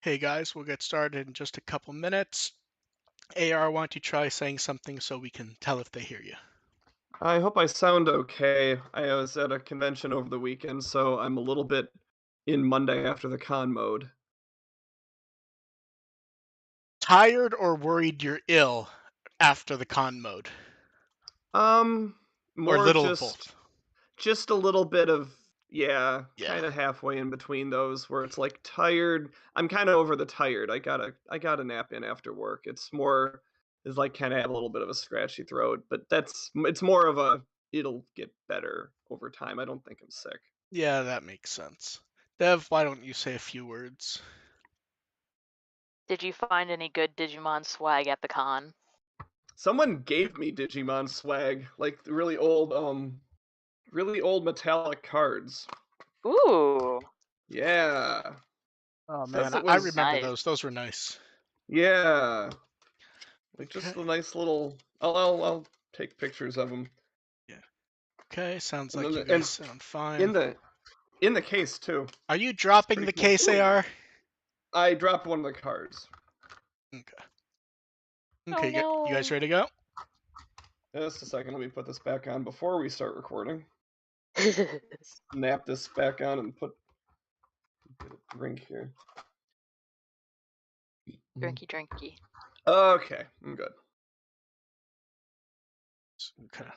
Hey guys, we'll get started in just a couple minutes. AR, why don't you try saying something so we can tell if they hear you? I hope I sound okay. I was at a convention over the weekend, so I'm a little bit in Monday after the con mode. Tired or worried you're ill after the con mode? Um, Or more little of just both? just a little bit of Yeah. kind of halfway in between those where it's like tired. I'm kind of over the tired. I got a nap in after work. It's more is like kind of have a little bit of a scratchy throat, but it's more of a it'll get better over time. I don't think I'm sick. Yeah, that makes sense. Dev, why don't you say a few words? Did you find any good Digimon swag at the con? Someone gave me Digimon swag, like the really old metallic cards. Ooh, Yeah. Oh So man, I, that I was remember nice. those. Those were nice. yeah, like Okay. just a nice little. I'll take pictures of them, Yeah. Okay, sounds and like then you the, guys and sound in fine. the case too. Are you It's dropping pretty the cool. case, Ooh, AR? I dropped one of the cards. Okay. Oh Okay, you guys no. ready to go? Just a second, let me put this back on before we start recording. Snap this back on and get a drink here. Drinky drinky. Okay, I'm good. Okay.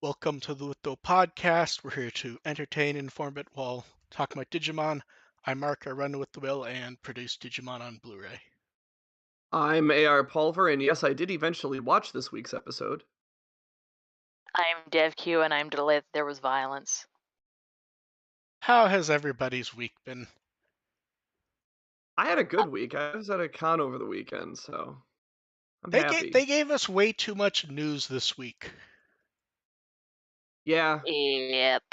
Welcome to the Litho Podcast. We're here to entertain, inform it while talking about Digimon. I'm Mark, I run with the Will and produce Digimon on Blu-ray. I'm AR Pulver, and yes, I did eventually watch this week's episode. I'm DevQ and I'm delighted there was violence. How has everybody's week been? I had a good week. I was at a con over the weekend, so I'm They gave happy. they gave us way too much news this week. Yeah, Yep.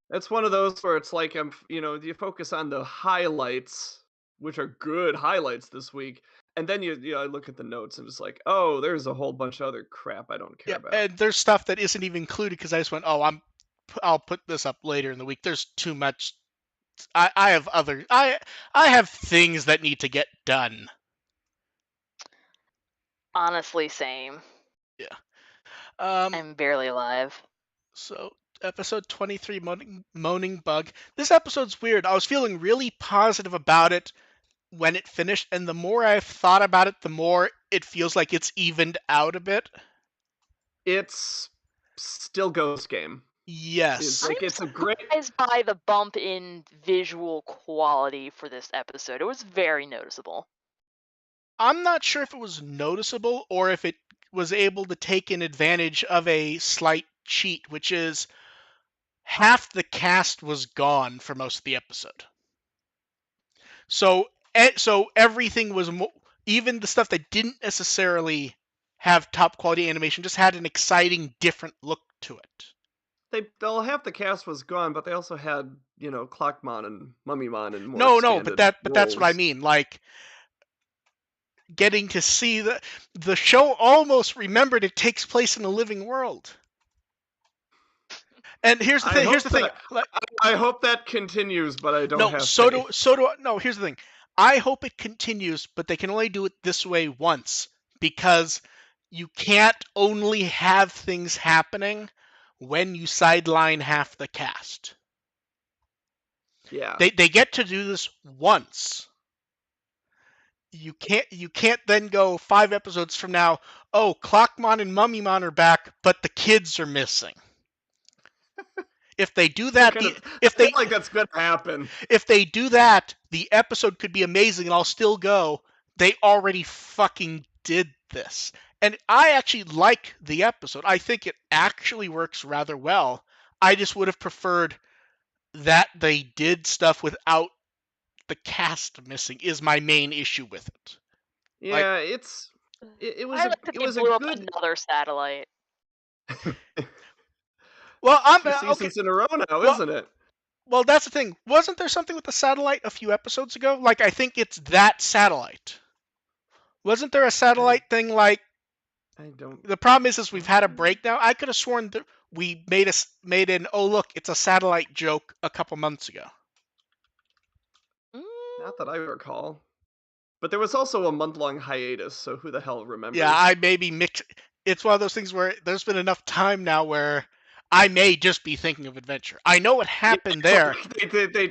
it's one of those where it's like you focus on the highlights, which are good highlights this week, and then I look at the notes and it's like, oh, there's a whole bunch of other crap I don't care Yeah, about. and there's stuff that isn't even included because I just went, oh, I'll put this up later in the week. There's too much. I have I have things that need to get done. Honestly, same. Yeah. Um. I'm barely alive. So, episode 23, Moaning Bug. This episode's weird. I was feeling really positive about it when it finished, and the more I've thought about it, the more it feels like it's evened out a bit. It's still Ghost Game. It's Yes. I'm like it's a great. surprised by the bump in visual quality for this episode. It was very noticeable. I'm not sure if it was noticeable or if it was able to take in advantage of a slight cheat, which is half the cast was gone for most of the episode. So everything was even the stuff that didn't necessarily have top quality animation just had an exciting different look to it. They'll half the cast was gone, but they also had Clockmon and Mummymon and more No, but expanded that's what I roles. mean. Like getting to see the show almost remembered it takes place in a living world. And here's the I thing. Here's the hope thing. that Like, I hope that continues, but I don't no, have faith. no. Here's the thing. I hope it continues, but they can only do it this way once because you can't only have things happening when you sideline half the cast. Yeah. They get to do this once. You can't then go 5 episodes from now. Oh, Clockmon and Mummymon are back, but the kids are missing. If they do They're that, gonna the if I feel they like that's gonna happen. if they do that, the episode could be amazing, and I'll still go. They already fucking did this, and I actually like the episode. I think it actually works rather well. I just would have preferred that they did stuff without the cast missing. Is my main issue with it. Like, Yeah, it was I a like that it they was a blew up good another satellite. well, I'm two okay. seasons in a row now, Well, isn't it? well, that's the thing. Wasn't there something with the satellite a few episodes ago? Like, I think it's that satellite. Wasn't there a I satellite thing like I don't the problem is we've had a know. break now. I could have sworn that we made an oh look, it's a satellite joke a couple months ago. Mm, Not that I recall. But there was also a month-long hiatus, so who the hell remembers? Yeah, I maybe mix. It's one of those things where there's been enough time now where I may just be thinking of Adventure. I know what Yeah, happened there,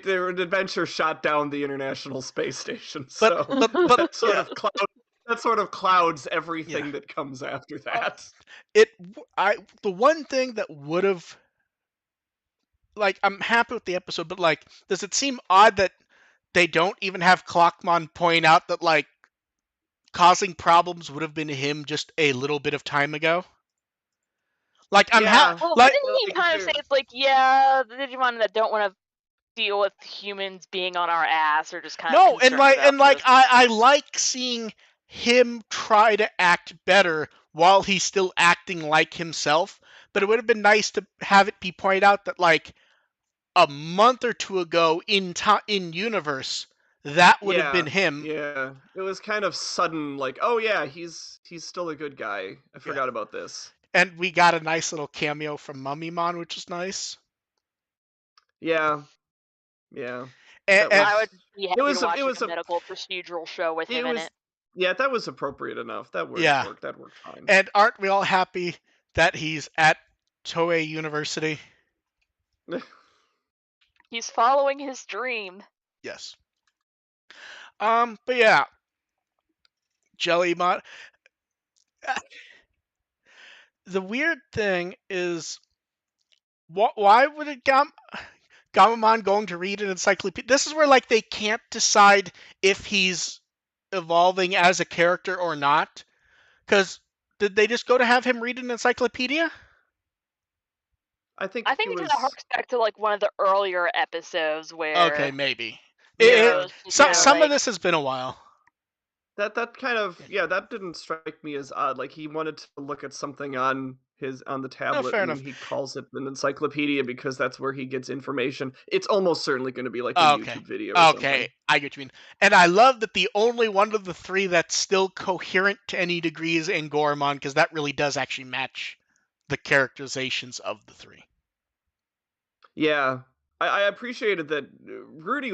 their adventure shot down the International Space Station, but so but that sort yeah, of clouds yeah. everything that comes after that. It I the one thing that would have, like, I'm happy with the episode, but like, does it seem odd that they don't even have Clockmon point out that like causing problems would have been him just a little bit of time ago? Like Yeah, Well, like didn't he like kind of say it's like, yeah, the Digimon that don't want to deal with humans being on our ass are just kind of no, concerned about and like this? I like seeing him try to act better while he's still acting like himself. But it would have been nice to have it be pointed out that like a month or two ago in universe, that would have been yeah, him. yeah. It was kind of sudden, like, oh yeah, he's still a good guy. I Yeah, forgot about this. and we got a nice little cameo from Mummymon, which is nice. Yeah, yeah. That And I would was be it happy to was a watch like a medical procedural show with it him in was it. yeah, that was appropriate enough. That would yeah, work. That worked fine. and aren't we all happy that he's at Toei University? He's following his dream. Yes. But yeah, Jellymon. The weird thing is, why would it Gamamon going to read an encyclopedia? This is where like they can't decide if he's evolving as a character or not. Because did they just go to have him read an encyclopedia? I think I he think it kind of was harks back to like one of the earlier episodes Okay, where maybe. yeah, Heroes just kind of Some of like, this has been a while. that kind of yeah, that didn't strike me as odd. Like he wanted to look at something on the No, tablet fair and enough. he calls it an encyclopedia because that's where he gets information. It's almost certainly going to be like a Okay. YouTube video or Okay, something. I get what you mean. And I love that the only one of the three that's still coherent to any degree is Angoromon, because that really does actually match the characterizations of the three. Yeah. I appreciated that Rudy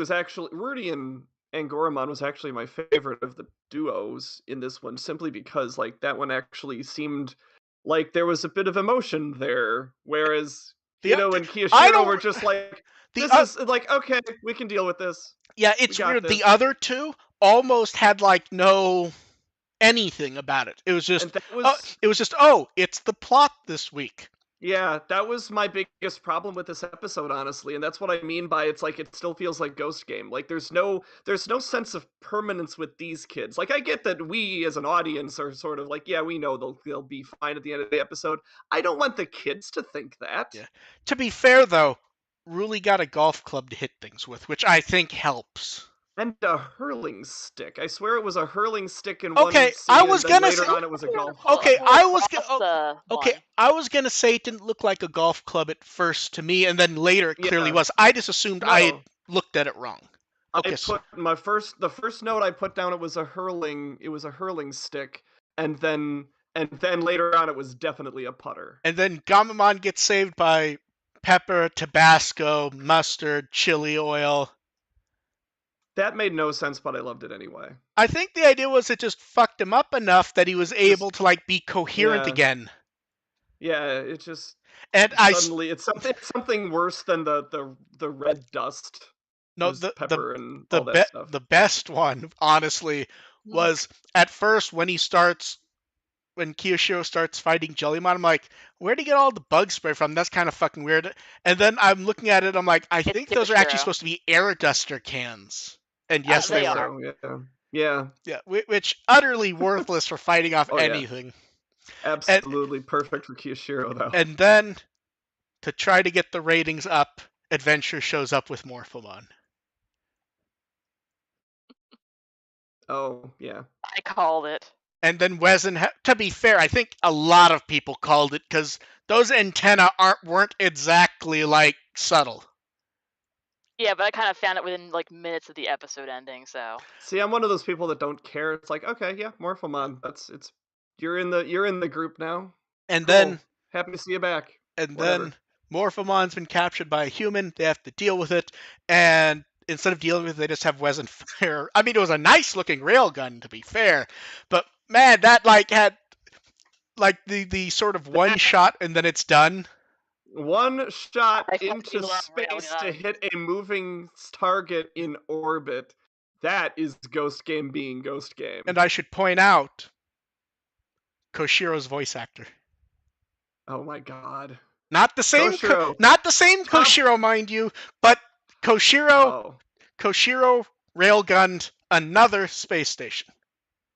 and Angoramon was actually my favorite of the duos in this one, simply because like that one actually seemed like there was a bit of emotion there, whereas The, Hito and I Kiyashiro were don't. just like, The this is like, okay, we can deal with this. Yeah, We it's got weird. The this. other two almost had like no anything about it. It was And just, that was oh, it's the plot this week. yeah, that was my biggest problem with this episode, honestly, and that's what I mean by it's like it still feels like Ghost Game. Like there's no sense of permanence with these kids. Like I get that we as an audience are sort of like, yeah, we know they'll be fine at the end of the episode. I don't want the kids to think that. Yeah. To be fair though, Ruli got a golf club to hit things with, which I think helps. And a hurling stick. I swear it was a hurling stick in one Okay, I scene, and was then gonna say. later on it was a golf Okay, club. pull across the okay, one. I was gonna say it didn't look like a golf club at first to me, and then later it clearly Yeah, was. I just assumed I had no. looked at it wrong. I Okay, put the first note I put down, it was a hurling stick, and then later on it was definitely a putter. and then Gamamon gets saved by pepper, Tabasco, mustard, chili oil. That made no sense, but I loved it anyway. I think the idea was it just fucked him up enough that he was able Just to like be coherent yeah, again. yeah. It just And suddenly it's something worse than the red dust no, was pepper and all that stuff. the best one, honestly, was at first when Kiyoshiro starts fighting Jellymon. I'm like, where'd he get all the bug spray from? That's kind of fucking weird. And then I'm looking at it, I'm like, I think those are actually supposed to be air duster cans. And yes, I they think were. so, yeah. Yeah, which utterly worthless for fighting off Oh, yeah. anything. Absolutely perfect for Kiyashiro, though. And then, to try to get the ratings up, Adventure shows up with Morphomon. Oh, yeah. I called it. And then Wezen, to be fair, I think a lot of people called it because those antennae weren't exactly like subtle. Yeah, but I kind of found it within like minutes of the episode ending. So See, I'm one of those people that don't care. It's like, okay, yeah, Morphomon. You're in the group now. And Cool. then Happy to see you back. and Whatever. then Morphomon's been captured by a human. They have to deal with it, and instead of dealing with it, they just have Wes and Fire. I mean, it was a nice looking railgun, to be fair, but man, that like had like the sort of one shot and then it's done. One shot I into fucking love space to railguns. hit a moving target in orbit. That is Ghost Game being Ghost Game. And I should point out Koshiro's voice actor. Oh my god. Not the same, Koshiro. not the same Top- Koshiro, mind you, but Koshiro railgunned another space station.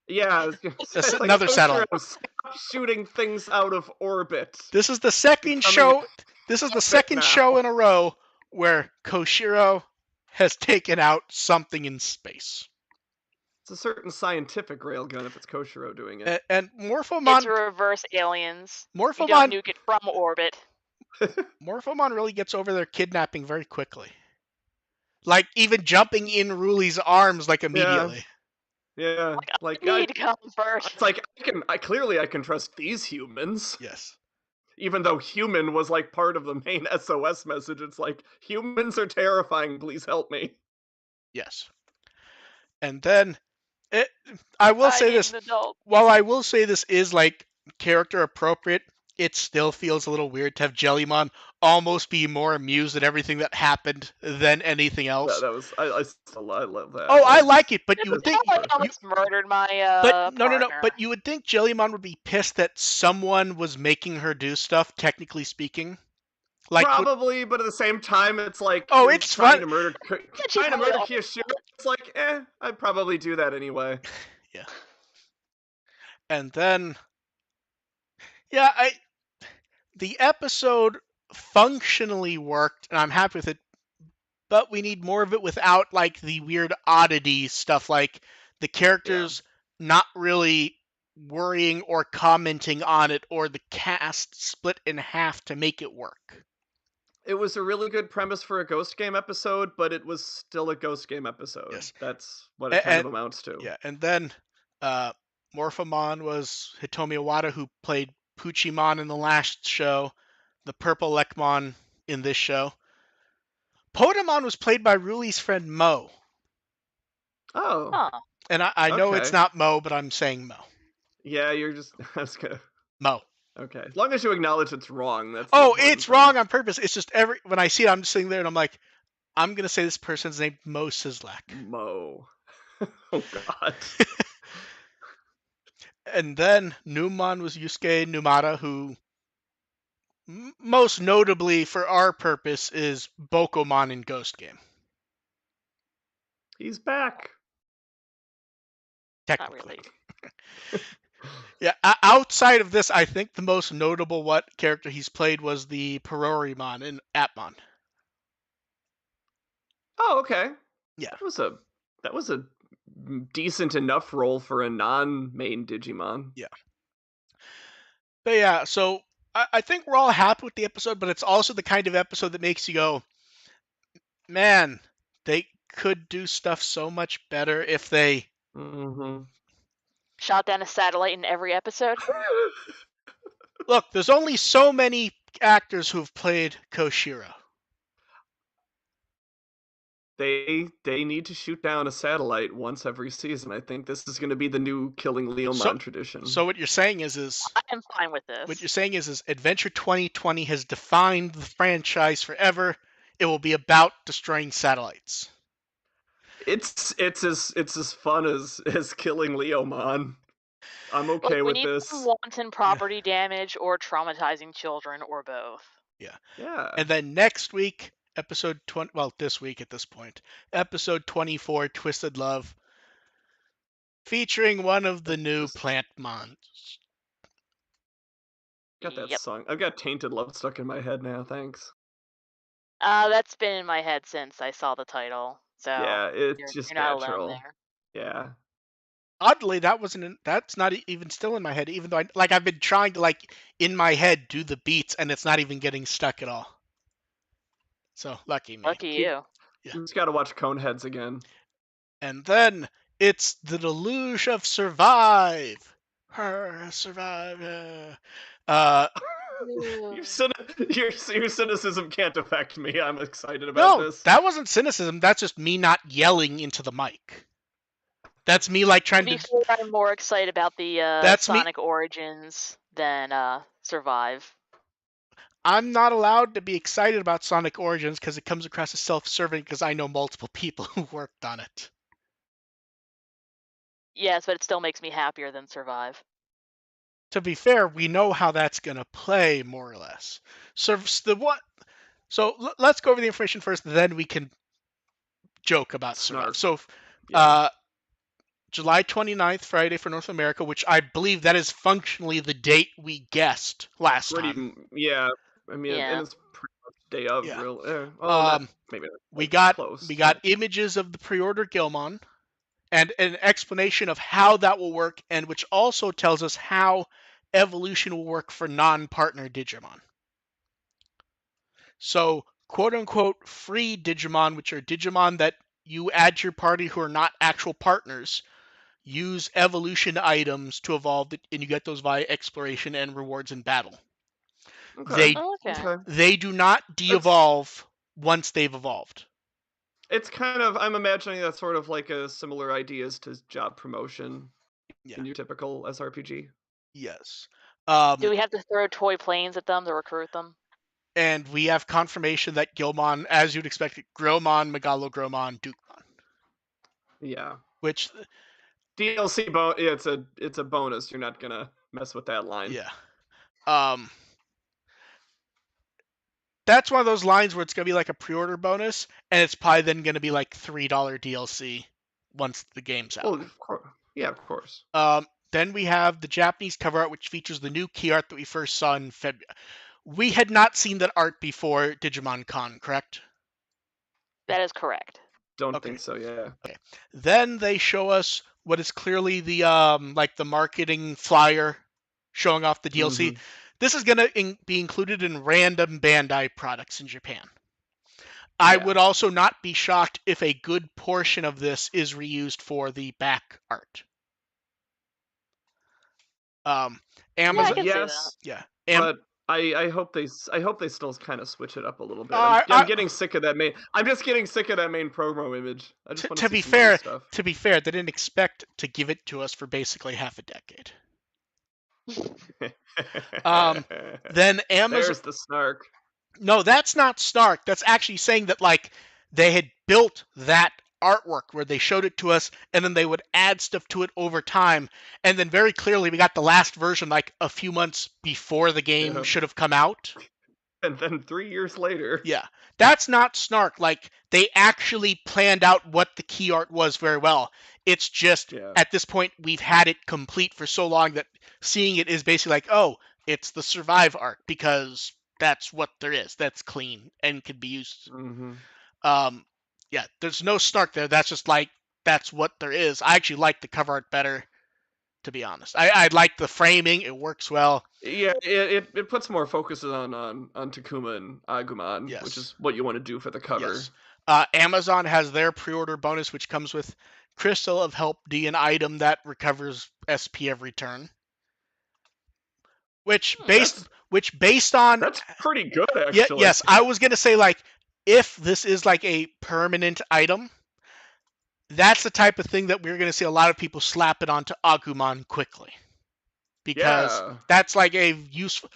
Yeah, I was gonna say, like, Another satellite. Stop shooting things out of orbit. This is the second show. This is the second show in a row where Koshiro has taken out something in space. It's a certain scientific railgun if it's Koshiro doing it. And Morphomon. It's reverse aliens. You don't Morphomon. nuke it from orbit. Morphomon really gets over their kidnapping very quickly. Like even jumping in Ruli's arms like immediately. Yeah, like I need comfort. It's like I can trust these humans. Yes. Even though human was like part of the main SOS message, it's like humans are terrifying. Please help me. Yes. And then I will say this. While I will say this is like character appropriate, it still feels a little weird to have Jellymon almost be more amused at everything that happened than anything else. Yeah, that was I love that. Oh, I like it, but you would think I almost murdered my but partner. no. But you would think Jellymon would be pissed that someone was making her do stuff. Technically speaking, like probably, but at the same time, it's like it's trying fun. to murder Kyoshiro. It's like, I'd probably do that anyway. Yeah. And then, yeah, the episode functionally worked, and I'm happy with it. But we need more of it without like the weird oddity stuff, like the characters not really worrying or commenting on it, or the cast split in half to make it work. It was a really good premise for a Ghost Game episode, but it was still a Ghost Game episode. Yes. That's what it kind of amounts to. Yeah, and then Morphomon was Hitomi Iwata, who played Puchimon in the last show, the Purple Lekmon in this show. Podamon was played by Ruli's friend Mo. Oh. Huh. And I know it's not Mo, but I'm saying Mo. Yeah, you're just... That's good. Mo. Okay. As long as you acknowledge it's wrong, that's... it's wrong on purpose. It's just when I see it, I'm just sitting there and I'm like, I'm going to say this person's name Mo Sislak. Mo. Oh, God. And then Numon was Yusuke Numata, who... most notably for our purpose is Bokomon in Ghost Game. He's back. Technically. Not really. Yeah, outside of this, I think the most notable character he's played was the Perorimon in Atmon. Oh, okay. Yeah. That was a decent enough role for a non-main Digimon. Yeah. But yeah, so I think we're all happy with the episode, but it's also the kind of episode that makes you go, man, they could do stuff so much better if they shot down a satellite in every episode. Look, there's only so many actors who've played Koshiro. They need to shoot down a satellite once every season. I think this is going to be the new Killing Leomon tradition. So what you're saying is I'm fine with this. What you're saying is Adventure 2020 has defined the franchise forever. It will be about destroying satellites. It's as fun as Killing Leomon. I'm okay with this. We need wanton property damage or traumatizing children or both. Yeah. Yeah. And then next week, episode 20, well, this week at this point, episode 24, Twisted Love, featuring one of the new Plantmons. Got that song. I've got Tainted Love stuck in my head now, thanks. That's been in my head since I saw the title. So yeah, it's just you're not natural. alone there. Yeah. Oddly, that's not even still in my head, even though I've been trying to in my head do the beats and it's not even getting stuck at all. So lucky me. Lucky you. Yeah. You just gotta watch Coneheads again. And then it's the Deluge of Survive. Survive. Your cynicism can't affect me. I'm excited about No, this. that wasn't cynicism. That's just me not yelling into the mic. That's me like To trying be to. fair, I'm more excited about the That's me. Sonic Origins than Survive. I'm not allowed to be excited about Sonic Origins because it comes across as self-serving because I know multiple people who worked on it. Yes, but it still makes me happier than Survive. To be fair, we know how that's gonna play more or less. So let's go over the information first, then we can joke about Survive. Snark. So, Yeah. uh, July 29th, Friday for North America, which I believe that is functionally the date we guessed last time. Yeah. I mean, and Yeah. it's pretty much day of, Yeah. real. Although not maybe not We quite got close. we got images of the pre-order Gilmon and an explanation of how that will work, and which also tells us how evolution will work for non-partner Digimon. So, quote unquote, free Digimon, which are Digimon that you add to your party who are not actual partners, use evolution items to evolve, and you get those via exploration and rewards in battle. Okay. They Okay. they do not de-evolve once they've evolved. It's kind of, I'm imagining that's sort of like a similar ideas to job promotion Yeah. in your typical SRPG. Yes. Do we have to throw toy planes at them to recruit them? And we have confirmation that Gilmon, as you'd expect, Gromon, Megalogromon, Dukemon. Yeah. Which, DLC it's a bonus. You're not gonna mess with that line. yeah. That's one of those lines where it's going to be like a pre-order bonus, and it's probably then going to be like $3 DLC once the game's out. Well, of course. Yeah, of course. Then we have the Japanese cover art, which features the new key art that we first saw in February. We had not seen that art before Digimon Con, correct? That is correct. Don't Okay. think so. Yeah. Okay. Then they show us what is clearly the like the marketing flyer showing off the DLC. Mhm. This is going to be included in random Bandai products in Japan. I Yeah. would also not be shocked if a good portion of this is reused for the back art. Yeah, I Amazon, can see that. Yes, yeah. but I hope they still kind of switch it up a little bit. I, I'm getting sick of that main. I'm just getting sick of that main promo image. I just want to to see be some other fair, stuff. they didn't expect to give it to us for basically half a decade. Then Amazon. There's the snark. No, that's not snark. That's actually saying that like they had built that artwork where they showed it to us and then they would add stuff to it over time. And then very clearly we got the last version like a few months before the game Yeah. should have come out. And then 3 years later. Yeah. That's not snark. Like they actually planned out what the key art was very well. It's just Yeah. at this point we've had it complete for so long that seeing it is basically like, oh, it's the Survive art because that's what there is. That's clean and can be used. Mm-hmm. Yeah, there's no snark there. That's just like that's what there is. I actually like the cover art better, to be honest. I like the framing. It works well. Yeah, it puts more focus on Takuma and Agumon, Yes. which is what you want to do for the cover. Yes. Amazon has their pre-order bonus, which comes with Crystal of Help D, an item that recovers SP every turn. Which based on That's pretty good, actually. Yes, I was gonna say like if this is like a permanent item, that's the type of thing that we're gonna see a lot of people slap it onto Agumon quickly. Because that's like a useful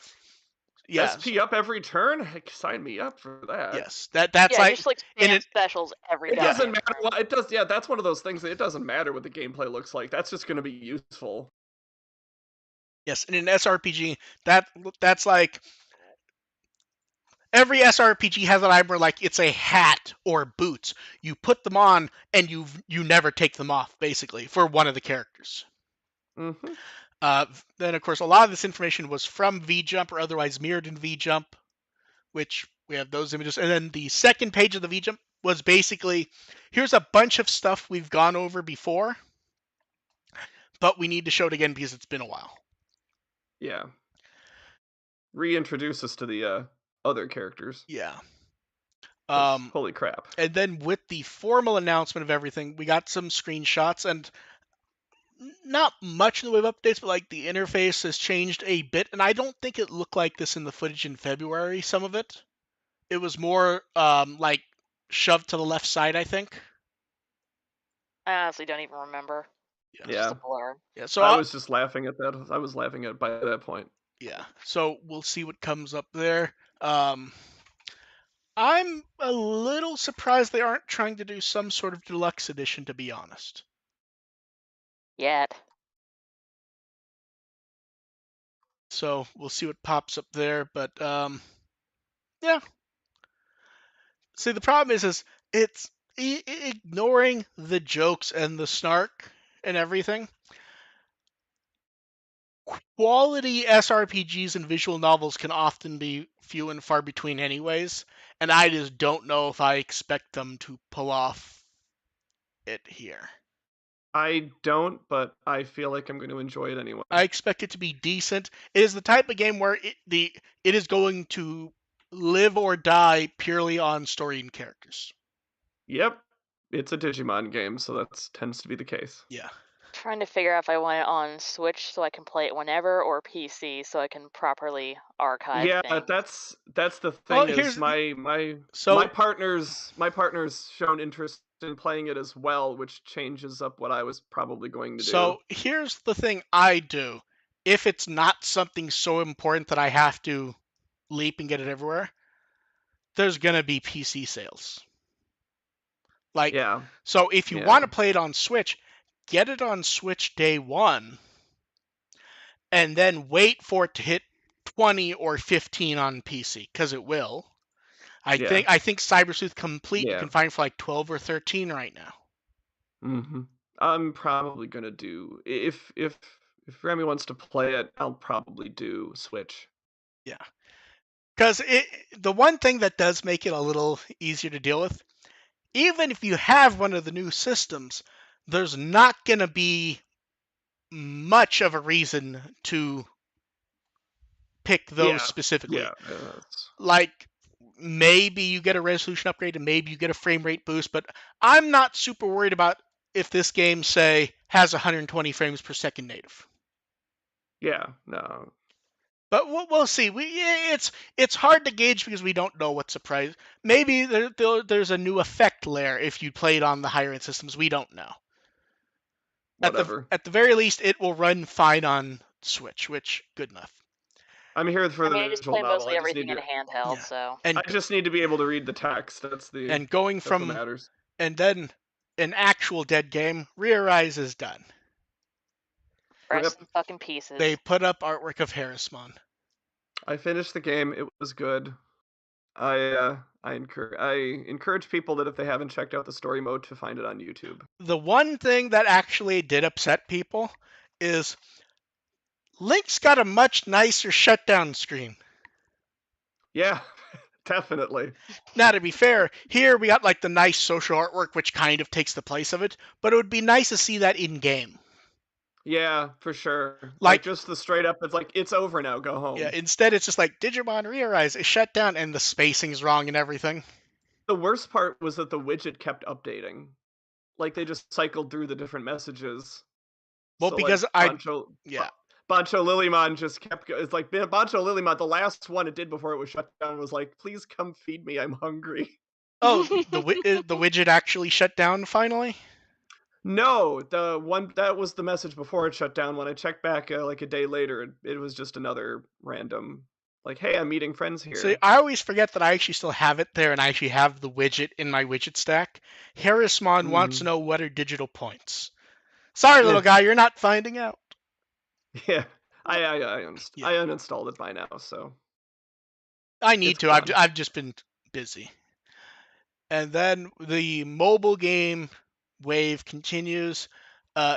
SP up every turn? Heck, sign me up for that. Yes, that's like just like spam specials every. It doesn't matter. It does. Yeah, that's one of those things that it doesn't matter what the gameplay looks like. That's just going to be useful. Yes, in an SRPG, that's like every SRPG has an item where like it's a hat or boots. You put them on and you never take them off, basically, for one of the characters. Mm-hmm. Then, of course, a lot of this information was from VJump or otherwise mirrored in VJump, which we have those images. And then the second page of the VJump was basically, here's a bunch of stuff we've gone over before, but we need to show it again because it's been a while. Yeah. Reintroduce us to the other characters. Yeah. Holy crap. And then with the formal announcement of everything, we got some screenshots, and not much in the way of updates, but like the interface has changed a bit, and I don't think it looked like this in the footage in February. Some of it, it was more like shoved to the left side, I think. I honestly don't even remember. Yeah. It's just Yeah. a blur. Yeah. So I was just laughing at that. I was laughing at by that point. yeah. So we'll see what comes up there. I'm a little surprised they aren't trying to do some sort of deluxe edition, to be honest. Yet. So we'll see what pops up there, but yeah. See, the problem is it's ignoring the jokes and the snark and everything. Quality SRPGs and visual novels can often be few and far between, anyways, and I just don't know if I expect them to pull off it here. I don't, but I feel like I'm going to enjoy it anyway. I expect it to be decent. It is the type of game where it is going to live or die purely on story and characters. Yep. It's a Digimon game, so that tends to be the case. Yeah. Trying to figure out if I want it on Switch so I can play it whenever, or PC so I can properly archive Yeah, things. that's the Well, thing is my So partner's shown interest in playing it as well, which changes up what I was probably going to do. So here's the thing I do. If it's not something so important that I have to leap and get it everywhere, there's gonna be PC sales. Like, Yeah. so if you Yeah. want to play it on Switch, get it on Switch day one, and then wait for it to hit 20 or 15 on PC, because it will. I Yeah. think Cyber Sleuth Complete you Yeah. can find for like 12 or 13 right now. Mm-hmm. I'm probably gonna do if Remy wants to play it, I'll probably do Switch. Yeah. Because the one thing that does make it a little easier to deal with, even if you have one of the new systems, there's not going to be much of a reason to pick those Yeah. specifically. Yeah. Like, maybe you get a resolution upgrade and maybe you get a frame rate boost, but I'm not super worried about if this game, say, has 120 frames per second native. Yeah. No. But we'll see. It's hard to gauge because we don't know what surprise. Maybe there's a new effect layer if you played on the higher end systems. We don't know. Whatever. At the very least, it will run fine on Switch, which good enough. I'm here for I the mean, I just visual play novel. mostly everything in a handheld, Yeah. so. And I just need to be able to read the text. That's going what from matters. and then an actual dead game, ReArise is done. Rest in fucking pieces. They put up artwork of Harrismon. I finished the game. It was good. I encourage people that if they haven't checked out the story mode to find it on YouTube. The one thing that actually did upset people is Link's got a much nicer shutdown screen. Yeah, definitely. Now, to be fair, here we got like the nice social artwork, which kind of takes the place of it, but it would be nice to see that in game. Yeah, for sure. Like just the straight up, it's like, it's over now, go home. Yeah, instead it's just like, Digimon ReArise is shut down, and the spacing's wrong and everything. The worst part was that the widget kept updating. Like, they just cycled through the different messages. Well, so, because like, Bancho Lilymon just kept, it's like, Bancho Lilymon, the last one it did before it was shut down was like, please come feed me, I'm hungry. Oh, the widget actually shut down finally? No, the one that was the message before it shut down. When I checked back like a day later, it was just another random, like, hey, I'm meeting friends here. See, I always forget that I actually still have it there and I actually have the widget in my widget stack. Harrismon wants to know what are digital points. Sorry, little guy, you're not finding out. Yeah, I uninstalled it by now, so. I need to. I've just been busy. And then the mobile game wave continues.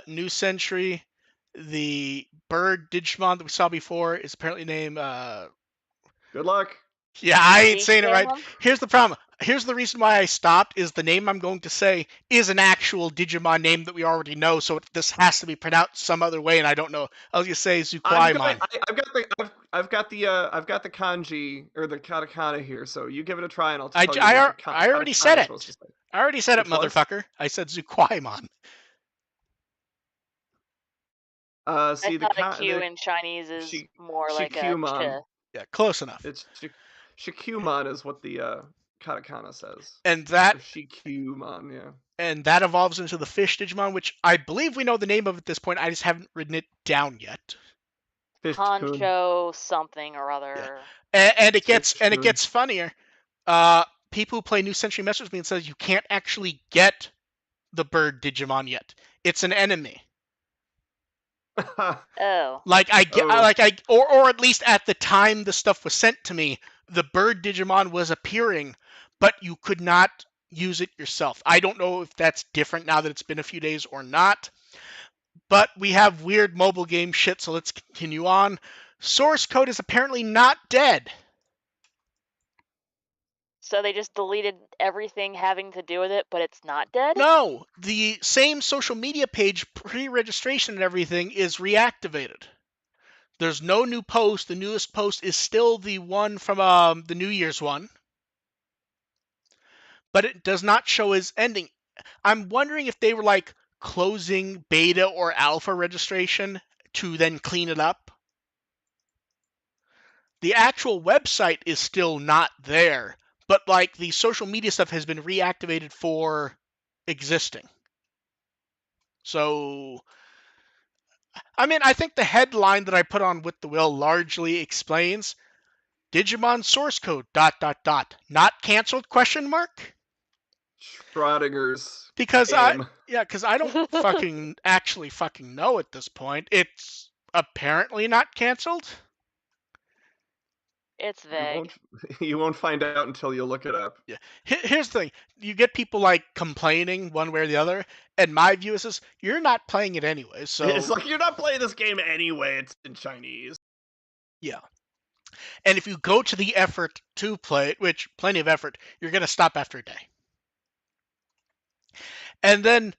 New Century, the bird Digimon that we saw before is apparently named. Good luck. Yeah, I ain't saying it right. Here's the problem. Here's the reason why I stopped is the name I'm going to say is an actual Digimon name that we already know, so this has to be pronounced some other way, and I don't know. I was gonna say Zukwaimon. I've got the kanji or the katakana here, so you give it a try, and I'll tell you. I already said it. I already said it, motherfucker. I said Zukwaimon. See thought a Q the in Chinese is more like a ch. Shikumon. Yeah, close enough. It's Shikumon is what the katakana says. And Or that Shikumon, yeah. evolves into the fish Digimon, which I believe we know the name of at this point. I just haven't written it down yet. Fish-kun. Honcho something or Yeah, other. and it Fish-kun. gets funnier. People who play New Century message me and says you can't actually get the bird Digimon yet. It's an enemy. Oh. Or at least at the time the stuff was sent to me, the bird Digimon was appearing, but you could not use it yourself. I don't know if that's different now that it's been a few days or not, but we have weird mobile game shit, so let's continue on. Source code is apparently not dead. So they just deleted everything having to do with it, but it's not dead? No, the same social media page, pre-registration and everything, is reactivated. There's no new post. The newest post is still the one from the New Year's one, but it does not show as ending. I'm wondering if they were like closing beta or alpha registration to then clean it up. The actual website is still not there, but like the social media stuff has been reactivated for existing. So, I mean, I think the headline that I put on With the Will largely explains Digimon source code ... not canceled ? Schrodinger's Because game. I don't actually know at this point. It's apparently not canceled. It's vague. You won't find out until you look it up. Yeah. Here's the thing: you get people like complaining one way or the other, and my view is this: you're not playing it anyway. So It's like you're not playing this game anyway. It's in Chinese. yeah. And if you go to the effort to play it, which plenty of effort, you're gonna stop after a day. And then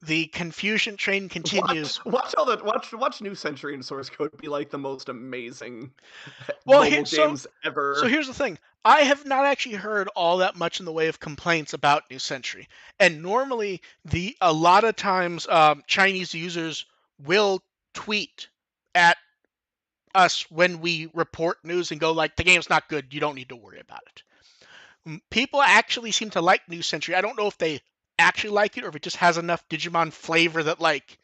the confusion train continues. Watch New Century and Source Code be like the most amazing Well, mobile games ever. So here's the thing. I have not actually heard all that much in the way of complaints about New Century. And normally, a lot of times, Chinese users will tweet at us when we report news and go like, the game's not good, you don't need to worry about it. People actually seem to like New Century. I don't know if they actually like it or if it just has enough Digimon flavor that like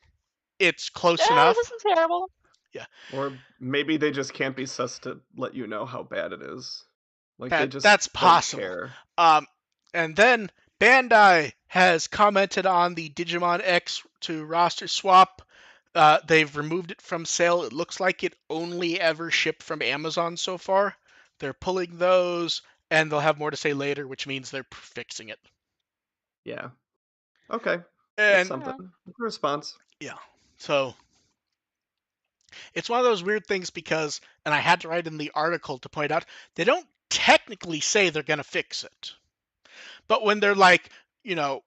it's close enough. This isn't terrible. Yeah. Or maybe they just can't be sus to let you know how bad it is. Like that's possible. Care. And then Bandai has commented on the Digimon X to roster swap. They've removed it from sale. It looks like it only ever shipped from Amazon so far. They're pulling those, and they'll have more to say later, which means they're fixing it. Yeah. Okay. And that's something. It's a response. Yeah. So it's one of those weird things because, and I had to write in the article to point out, they don't technically say they're going to fix it. But when they're like,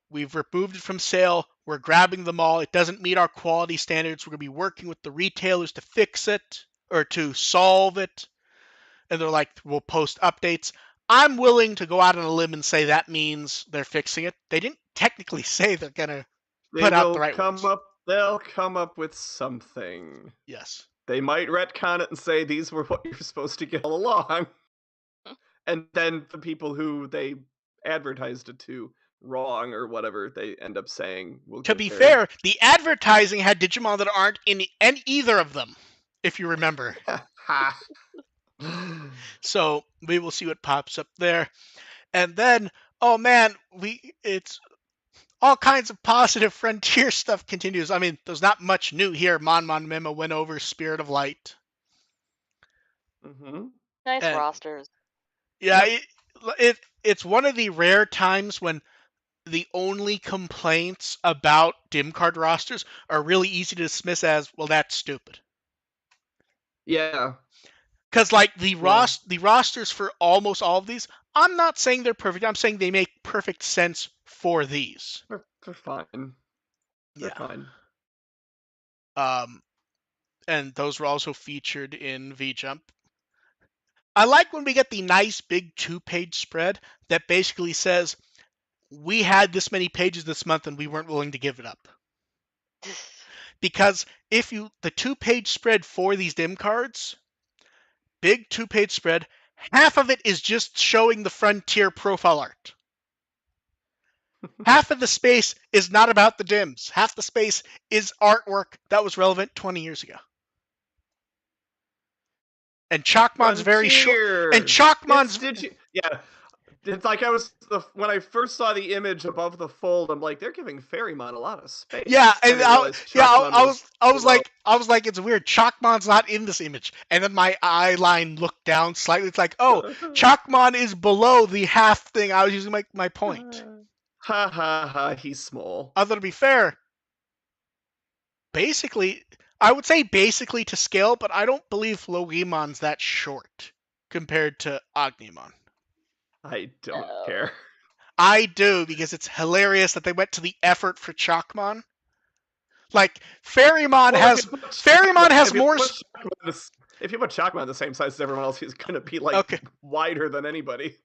we've removed it from sale, we're grabbing them all, it doesn't meet our quality standards, we're going to be working with the retailers to fix it or to solve it, and they're like, we'll post updates, I'm willing to go out on a limb and say that means they're fixing it. They didn't technically say they're going to put out the right ones. They'll come up with something. Yes. They might retcon it and say these were what you're supposed to get all along. And then the people who they advertised it to wrong or whatever they end up saying will To be fair, the advertising had Digimon that aren't in either of them, if you remember. So we will see what pops up there. And then, oh man, it's all kinds of positive Frontier stuff continues. I mean, there's not much new here. Mon Memo went over Spirit of Light. Mm-hmm. Nice rosters. Yeah, it's one of the rare times when the only complaints about dim card rosters are really easy to dismiss as, well, that's stupid. Yeah. Because like the rosters for almost all of these, I'm not saying they're perfect. I'm saying they make perfect sense for these. They're fine. They're fine. And those were also featured in V-Jump. I like when we get the nice big 2-page spread that basically says, we had this many pages this month and we weren't willing to give it up. because the 2-page spread for these dim cards, big 2-page spread, half of it is just showing the Frontier profile art. Half of the space is not about the dims. Half the space is artwork that was relevant 20 years ago. And Chalkmon's very short. And Frontier. Chalkmon's Yeah. It's like when I first saw the image above the fold, I'm like, they're giving Ferrymon a lot of space. yeah, I and didn't realize Chalkmon I was below. like, it's weird. Chalkmon's not in this image, and then my eye line looked down slightly. It's like, oh, Chalkmon is below the half thing. I was using my point. Ha ha ha! He's small. Although to be fair, basically, I would say basically to scale, but I don't believe Loemon's that short compared to Agnemon. I don't care. I do, because it's hilarious that they went to the effort for Chalkmon. Like, Ferrymon has more. If you put Chalkmon the same size as everyone else, he's gonna be like wider than anybody.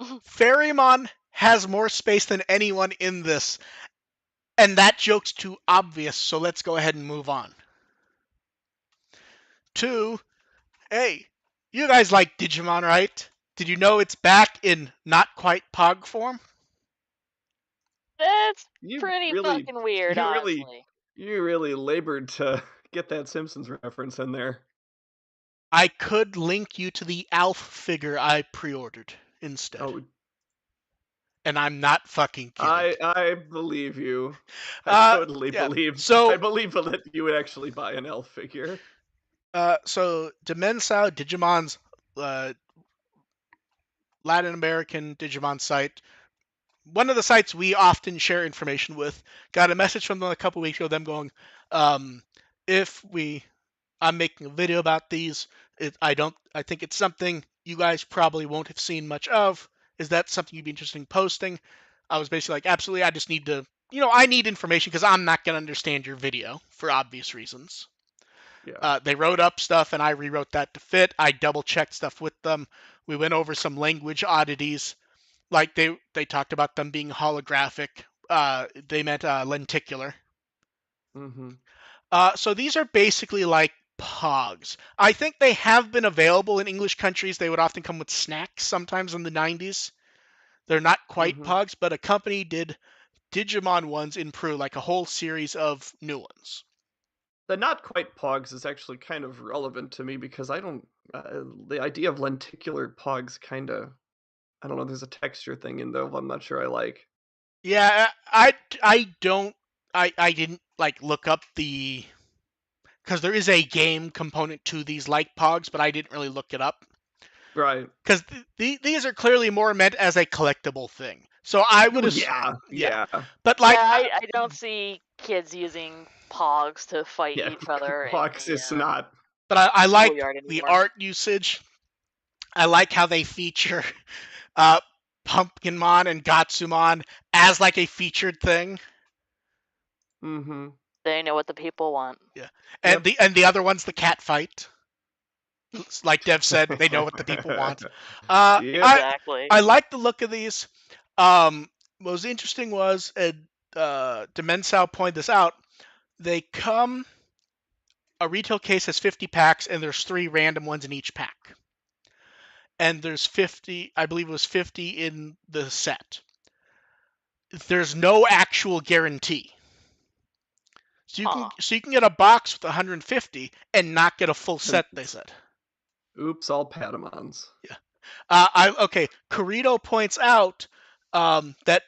Ferrymon has more space than anyone in this, and that joke's too obvious, so let's go ahead and move on. 2, hey, you guys like Digimon, right? Did you know it's back in not quite Pog form? That's pretty fucking weird, honestly. You really labored to get that Simpsons reference in there. I could link you to the Alf figure I pre-ordered instead. Oh. And I'm not fucking kidding. I believe you. I totally believe. So I believe that you would actually buy an elf figure. So Dimensao, Digimon's Latin American Digimon site, one of the sites we often share information with, got a message from them a couple weeks ago, them going, I'm making a video about these. I think it's something you guys probably won't have seen much of. Is that something you'd be interested in posting? I was basically like, absolutely. I just need to, I need information because I'm not going to understand your video for obvious reasons. Yeah. They wrote up stuff and I rewrote that to fit. I double checked stuff with them. We went over some language oddities. Like they talked about them being holographic. They meant lenticular. Mm-hmm. So these are basically like Pogs. I think they have been available in English countries. They would often come with snacks sometimes in the 90s. They're not quite Pogs, but a company did Digimon ones in Peru, like a whole series of new ones. The not quite Pogs is actually kind of relevant to me because I don't. The idea of lenticular Pogs kind of. I don't know. There's a texture thing in though. I'm not sure I like. Yeah, I didn't like look up the, because there is a game component to these like Pogs, but I didn't really look it up. Right. Because these are clearly more meant as a collectible thing. So I would yeah. But like I don't see kids using Pogs to fight each other. Pogs is not. But I like the art usage. I like how they feature Pumpkinmon and Gatsumon as like a featured thing. Mm-hmm. They know what the people want. Yeah, and the other one's the cat fight. Like Dev said, they know what the people want. Exactly. I like the look of these. What was interesting was, Dimensao pointed this out, they come, a retail case has 50 packs, and there's 3 random ones in each pack. And there's 50, I believe it was 50 in the set. There's no actual guarantee. So you can get a box with 150 and not get a full set, they said. Oops, all Patamons. Yeah. Corito points out that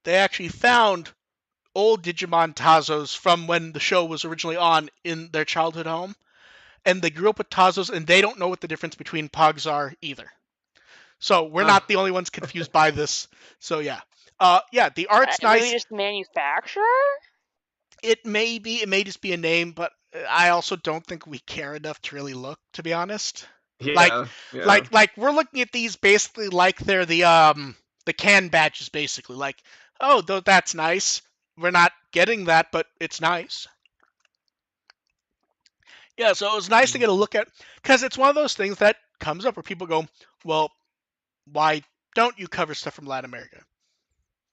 they actually found old Digimon Tazos from when the show was originally on in their childhood home, and they grew up with Tazos, and they don't know what the difference between Pogs are either. So we're not the only ones confused by this. So yeah, the art's nice. Maybe just manufacturer. It may just be a name, but I also don't think we care enough to really look, to be honest. Yeah, like we're looking at these basically like they're the can badges, basically. Like, oh, that's nice. We're not getting that, but it's nice. Yeah, so it was nice to get a look at, because it's one of those things that comes up where people go, well, why don't you cover stuff from Latin America?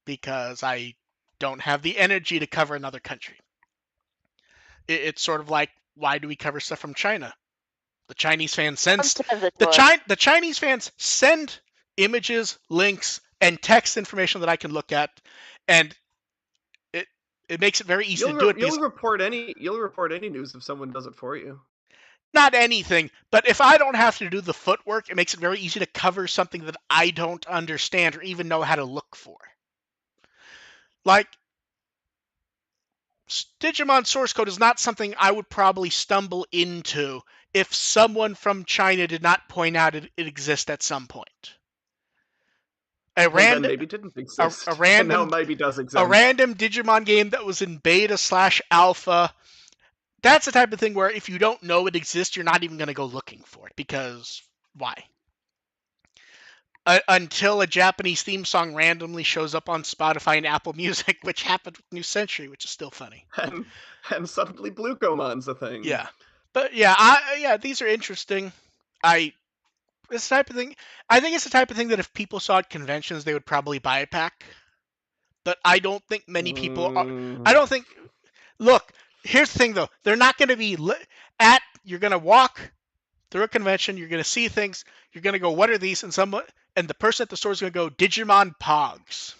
Because I don't have the energy to cover another country. It's sort of like, why do we cover stuff from China? The Chinese fans send Sometimes it does. the Chinese fans send images, links, and text information that I can look at, and it makes it very easy to do it because You'll report any news if someone does it for you. not anything, but if I don't have to do the footwork, it makes it very easy to cover something that I don't understand or even know how to look for. Like, Digimon source code is not something I would probably stumble into if someone from China did not point out it exists at some point. A And then random, maybe didn't a exist. And now random, maybe does exist. a random Digimon game that was in beta/alpha. That's the type of thing where if you don't know it exists, you're not even going to go looking for it, because why? Until a Japanese theme song randomly shows up on Spotify and Apple Music, which happened with New Century, which is still funny. And suddenly Bluecomon's a thing. Yeah, but yeah, these are interesting. This type of thing. I think it's the type of thing that if people saw at conventions, they would probably buy a pack. But I don't think many people are. I don't think. Look, here's the thing though. They're not going to be You're going to walk through a convention. You're going to see things. You're going to go, what are these? And the person at the store is going to go, Digimon Pogs.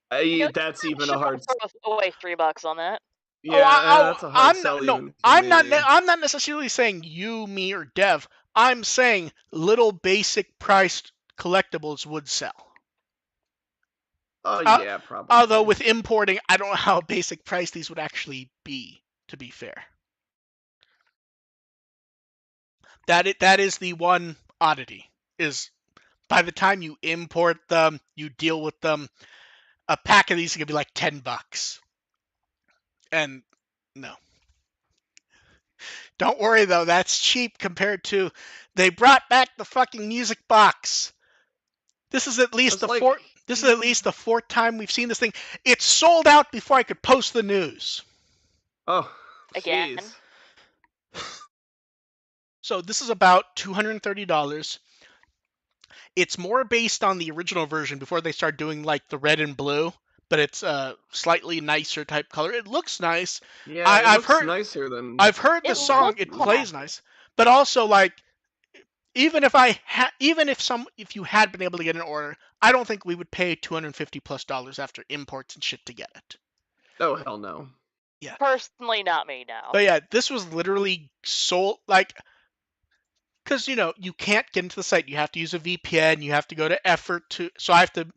That's even a hard. Throw away $3 on that. Yeah, that's a hard sell. I'm not necessarily saying you, me, or Dev. I'm saying little basic priced collectibles would sell. Oh yeah, probably. Although with importing, I don't know how basic price these would actually be, to be fair. That is the one oddity, is by the time you import them, you deal with them, a pack of these is going to be like $10. And no. Don't worry though, that's cheap compared to they brought back the fucking music box. This is at least the fourth time we've seen this thing. It sold out before I could post the news. Oh, again. Geez. So this is about $230. It's more based on the original version before they start doing like the red and blue, but it's a slightly nicer type color. It looks nice. Yeah, I've heard nicer than. I've heard the song. It plays nice, but also like even if you had been able to get an order, I don't think we would pay $250+ after imports and shit to get it. Oh hell no. Yeah. Personally, not me now. But yeah, this was literally sold like. Because, you can't get into the site. You have to use a VPN. You have to go to effort to... So I have to...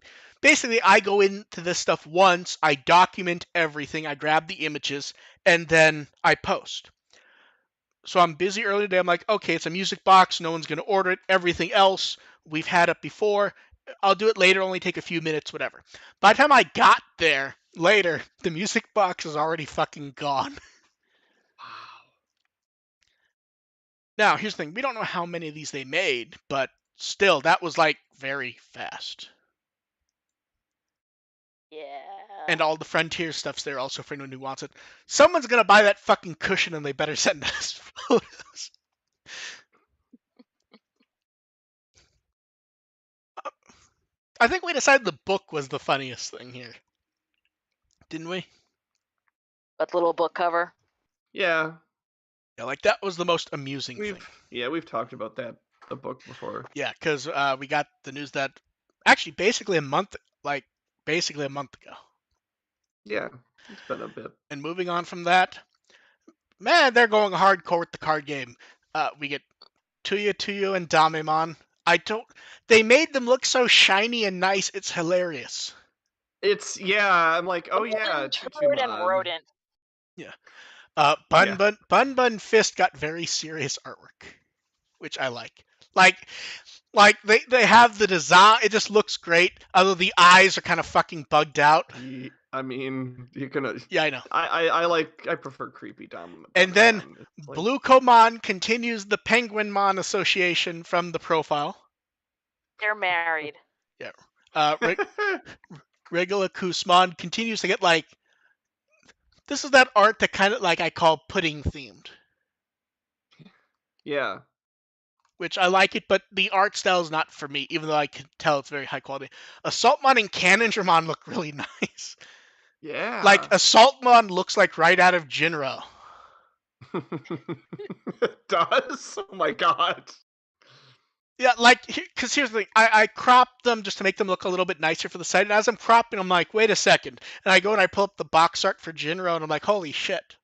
Basically, I go into this stuff once. I document everything. I grab the images. And then I post. So I'm busy early today. I'm like, okay, it's a music box. No one's going to order it. Everything else, we've had it before. I'll do it later. Only take a few minutes, whatever. By the time I got there later, the music box is already fucking gone. Now, here's the thing. We don't know how many of these they made, but still, that was, like, very fast. Yeah. And all the Frontier stuff's there also for anyone who wants it. Someone's gonna buy that fucking cushion and they better send us photos. I think we decided the book was the funniest thing here. Didn't we? That little book cover? Yeah. Yeah, like that was the most amusing thing. Yeah, we've talked about the book before. Yeah, because we got the news that actually basically a month ago. Yeah, it's been a bit. And moving on from that, man, they're going hardcore with the card game. We get Tuyo and Damemon. They made them look so shiny and nice. It's hilarious. I'm like, oh yeah, Turd and rodent. Yeah. Bun Bun Fist got very serious artwork, which I like. Like they have the design. It just looks great. Although the eyes are kind of fucking bugged out. I mean, you're gonna. Yeah, I know. I prefer creepy Dom. And then Bluecommon continues the Penguinmon association from the profile. They're married. Yeah. Regula Kusmon continues to get like. This is that art that kind of like I call pudding themed. Yeah. Which I like it, but the art style is not for me, even though I can tell it's very high quality. Assaultmon and Cannongermon look really nice. Yeah. Like, Assaultmon looks like right out of Jinro. It does? Oh my god. Yeah, like, because here's the thing. I cropped them just to make them look a little bit nicer for the site. And as I'm cropping, I'm like, wait a second. And I go and I pull up the box art for Jinro, and I'm like, holy shit.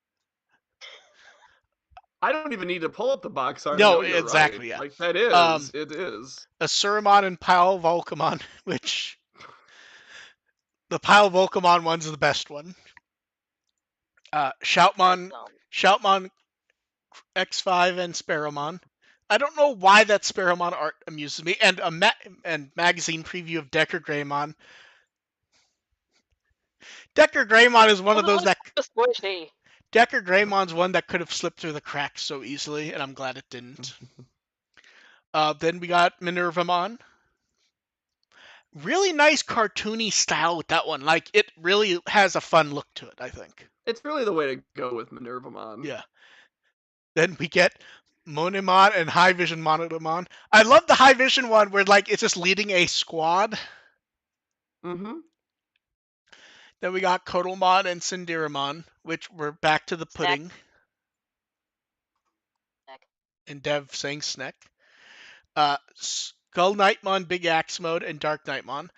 I don't even need to pull up the box art. I No, know you're right. exactly, yeah. Like, that is. It is. A Suramon and Pile Volcamon, which the Pile Volcamon one's the best one. Shoutmon, Shoutmon X5 and Sparrowmon. I don't know why that Sparrowmon art amuses me. And and magazine preview of Decker Greymon. Decker Greymon is one of those that squishy. Decker Greymon's one that could have slipped through the cracks so easily, and I'm glad it didn't. Then we got Minervamon. Really nice cartoony style with that one. Like, it really has a fun look to it, I think. It's really the way to go with Minervamon. Yeah. Then we get Monemon and High Vision Monodomon. I love the High Vision one where, like, it's just leading a squad. Mm-hmm. Then we got Kotalmon and Cinderamon, which we're back to the pudding. Snack. And Dev saying Sneck. Skull Knightmon, Big Axe Mode, and Dark Knightmon.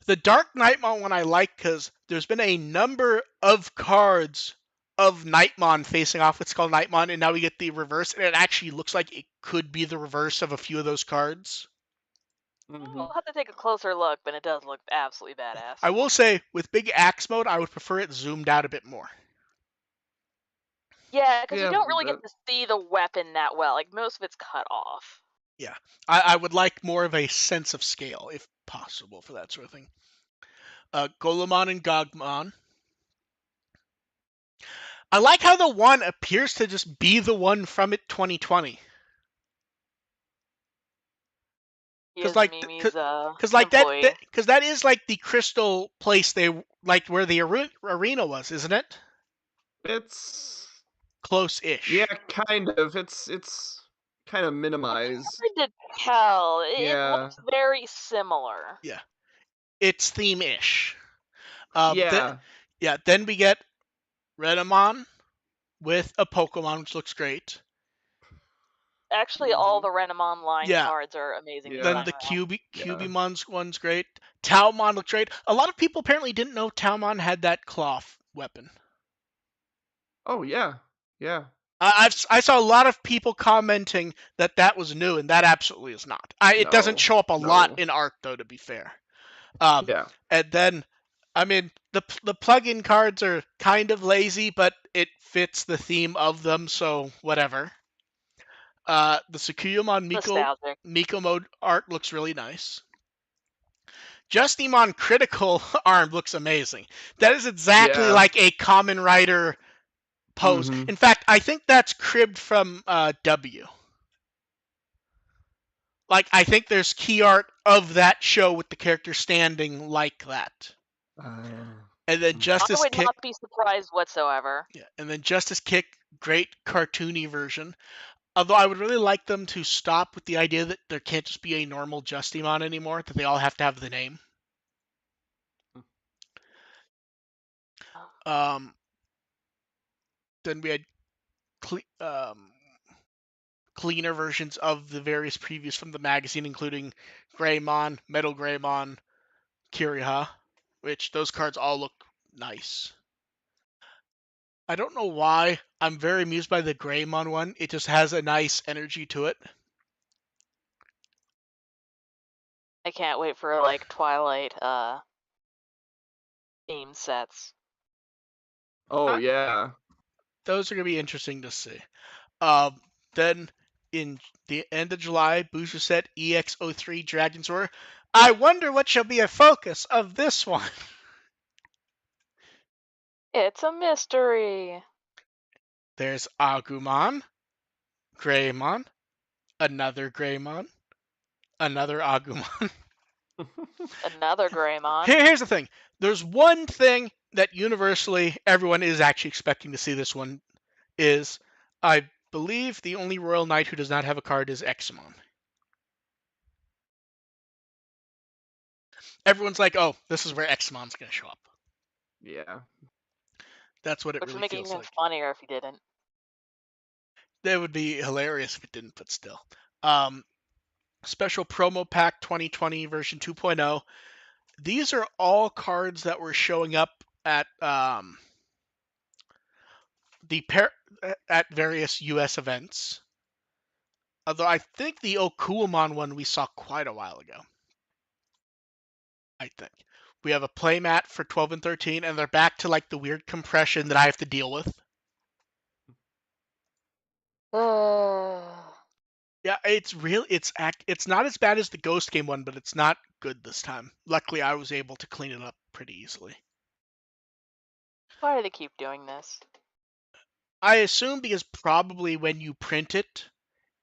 The Dark Knightmon one I like because there's been a number of cards of Knightmon facing off with Skull Knightmon, and now we get the reverse, and it actually looks like it could be the reverse of a few of those cards. Mm-hmm. We'll have to take a closer look, but it does look absolutely badass. I will say, with Big Axe Mode, I would prefer it zoomed out a bit more. Yeah, because Yeah, you don't really that- get to see the weapon that well. Like, most of it's cut off. Yeah, I would like more of a sense of scale, if possible, for that sort of thing. Golemon and Gogmon. I like how the one appears to just be the one from it 2020. Because like, Mimi's that is like the crystal place they like where the arena was, isn't it? It's Close-ish. yeah, kind of. It's kind of minimized. Hard to tell. It Yeah. looks very similar. Yeah, it's theme-ish. Yeah. Then we get Renamon with a Pokemon, which looks great. Actually, all the Renamon line Yeah. cards are amazing. Yeah. Then the Cubimon's one's great. Taomon looks great. A lot of people apparently didn't know Taomon had that cloth weapon. Oh yeah. Yeah. I saw a lot of people commenting that that was new, and that absolutely is not. It doesn't show up a lot in art, though, to be fair. Yeah. And then, I mean, the plug-in cards are kind of lazy, but it fits the theme of them, so whatever. The Tsukuyamon Miko mode art looks really nice. Justimon Critical Arm looks amazing. That is exactly like a Kamen Rider pose. Mhm. In fact, I think that's cribbed from W. Like, I think there's key art of that show with the character standing like that. And then Justice I would Kick. not be surprised whatsoever. Yeah, and then Justice Kick, great cartoony version. Although I would really like them to stop with the idea that there can't just be a normal Justimon anymore, that they all have to have the name. Then we had cleaner versions of the various previews from the magazine, including Greymon, Metal Greymon, Kiriha, which those cards all look nice. I don't know why. I'm very amused by the Greymon one. It just has a nice energy to it. I can't wait for like Twilight theme sets. Oh yeah. Those are gonna be interesting to see. Then in the end of July, Boucher said EX03 Dragon's Roar. I wonder what shall be a focus of this one. It's a mystery. There's Agumon, Greymon, another Greymon, another Agumon. Another Greymon. Here's the thing. There's one thing that universally everyone is actually expecting to see this one is, I believe the only Royal Knight who does not have a card is Examon. Everyone's like, oh, this is where Examon's going to show up. Yeah. That's what it Which would really make it feels even like. funnier if he didn't. That would be hilarious if it didn't, but still. Special promo pack 2020 version 2.0. These are all cards that were showing up at at various US events. Although I think the Okuamon one we saw quite a while ago. I think. We have a playmat for 12 and 13, and they're back to like the weird compression that I have to deal with. Yeah, it's not as bad as the Ghost Game one, but it's not good this time. Luckily, I was able to clean it up pretty easily. Why do they keep doing this? I assume because probably when you print it,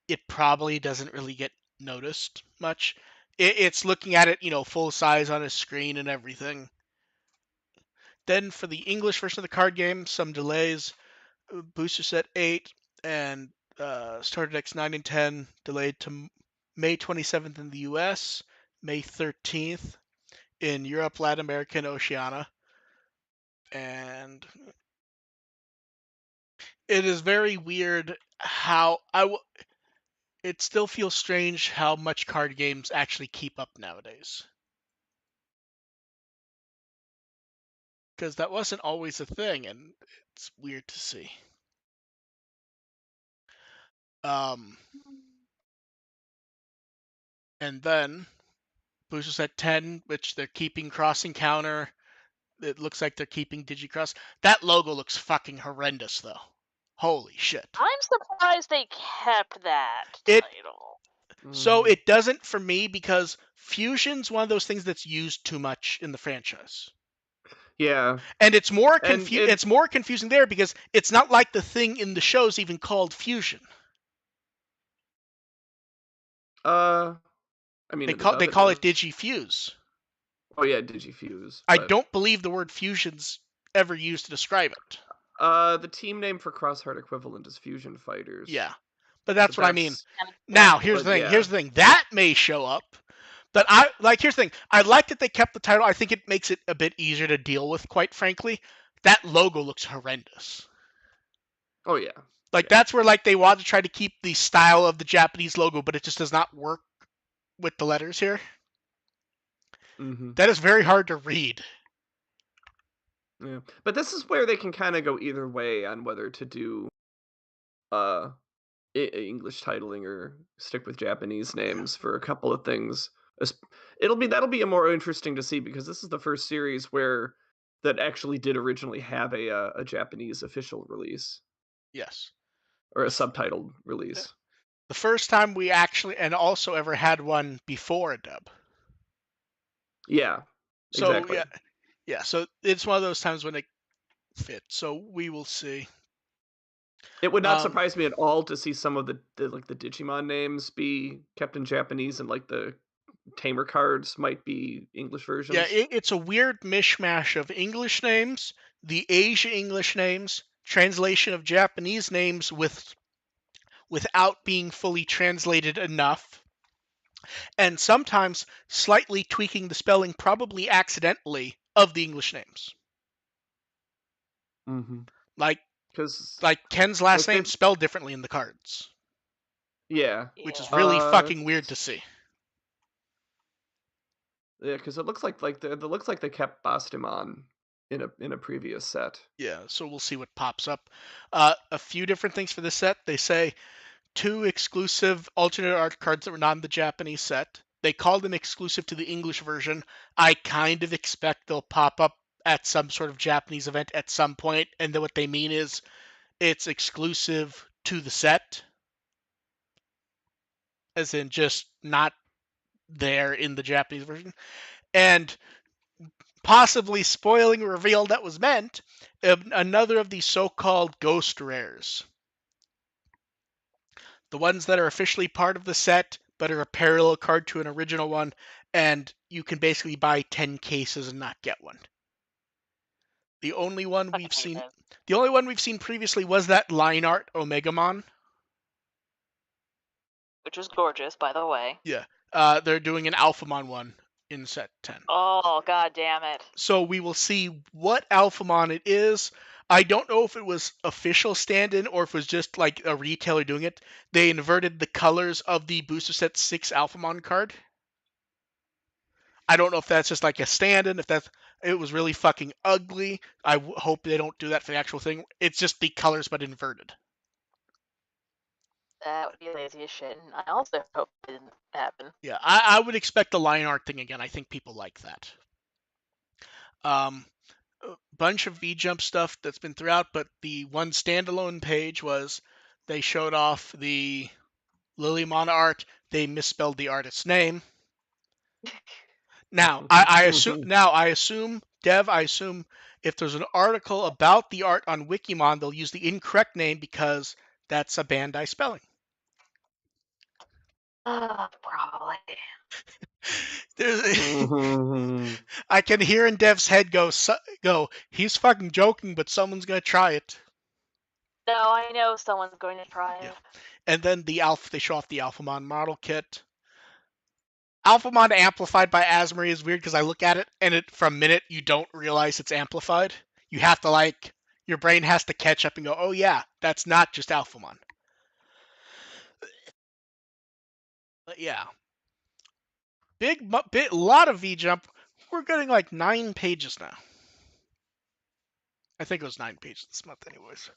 it probably doesn't really get noticed much. It's looking at it, full size on a screen and everything. Then for the English version of the card game, some delays. Booster set 8 and starter decks 9 and 10 delayed to May 27th in the US, May 13th in Europe, Latin America, and Oceania. And it is very weird how it still feels strange how much card games actually keep up nowadays. Because that wasn't always a thing, and it's weird to see. And then Booster set 10, which they're keeping Cross Encounter. It looks like they're keeping Digicross. That logo looks fucking horrendous, though. Holy shit. I'm surprised they kept that title. So it doesn't for me because Fusion's one of those things that's used too much in the franchise. Yeah. And it's more confusing there because it's not like the thing in the show's even called Fusion. I mean, they call it Digifuse. Oh yeah, Digifuse. I don't believe the word fusion's ever used to describe it. The team name for Crossheart equivalent is Fusion Fighters. Yeah, but that's what I mean. Now, here's the thing. Here's the thing. That may show up, but here's the thing. I like that they kept the title. I think it makes it a bit easier to deal with, quite frankly. That logo looks horrendous. Oh yeah. That's where they want to try to keep the style of the Japanese logo, but it just does not work with the letters here. Mm-hmm. That is very hard to read. Yeah, but this is where they can kind of go either way on whether to do English titling or stick with Japanese names for a couple of things. That'll be more interesting to see because this is the first series where that actually did originally have a Japanese official release. Yes. Or a subtitled release. The first time we actually and also ever had one before a dub. Yeah. So exactly. yeah. So it's one of those times when it fits. So we will see. It would not surprise me at all to see some of the Digimon names be kept in Japanese and the Tamer cards might be English versions. Yeah, it's a weird mishmash of English names, the Asia English names, translation of Japanese names without being fully translated enough, and sometimes slightly tweaking the spelling, probably accidentally, of the English names. Mm-hmm. Like Ken's last name spelled differently in the cards. Yeah. Which is really fucking weird to see. Yeah, because it looks like they kept Bastimon in a previous set. Yeah, so we'll see what pops up. A few different things for this set. They say 2 exclusive alternate art cards that were not in the Japanese set. They called them exclusive to the English version. I kind of expect they'll pop up at some sort of Japanese event at some point, and then what they mean is it's exclusive to the set, as in just not there in the Japanese version. And possibly spoiling a reveal that was meant, another of these so-called ghost rares. The ones that are officially part of the set, but are a parallel card to an original one, and you can basically buy 10 cases and not get one. The only one we've seen previously was that line art Omegamon. Which was gorgeous, by the way. Yeah. They're doing an Alphamon one in set 10. Oh, god damn it. So we will see what Alphamon it is. I don't know if it was official stand-in or if it was just like a retailer doing it. They inverted the colors of the Booster Set 6 Alphamon card. I don't know if that's just like a stand-in, if that's it was really fucking ugly. I hope they don't do that for the actual thing. It's just the colors but inverted. That would be lazy as shit, and I also hope it didn't happen. Yeah, I would expect the line art thing again. I think people like that. A bunch of V-Jump stuff that's been throughout, but the one standalone page was they showed off the Lilymon art. They misspelled the artist's name. Now, I assume, Dev, I assume if there's an article about the art on Wikimon, they'll use the incorrect name because that's a Bandai spelling. Probably. I can hear in Dev's head go, he's fucking joking, but someone's gonna try it. No, I know someone's going to try it. Yeah. And then they show off the Alphamon model kit. Alphamon amplified by Asmari is weird because I look at it and for a minute you don't realize it's amplified. You have to your brain has to catch up and go, oh yeah, that's not just Alphamon. But yeah, lot of V-Jump. We're getting like 9 pages now. I think it was 9 pages this month, anyways.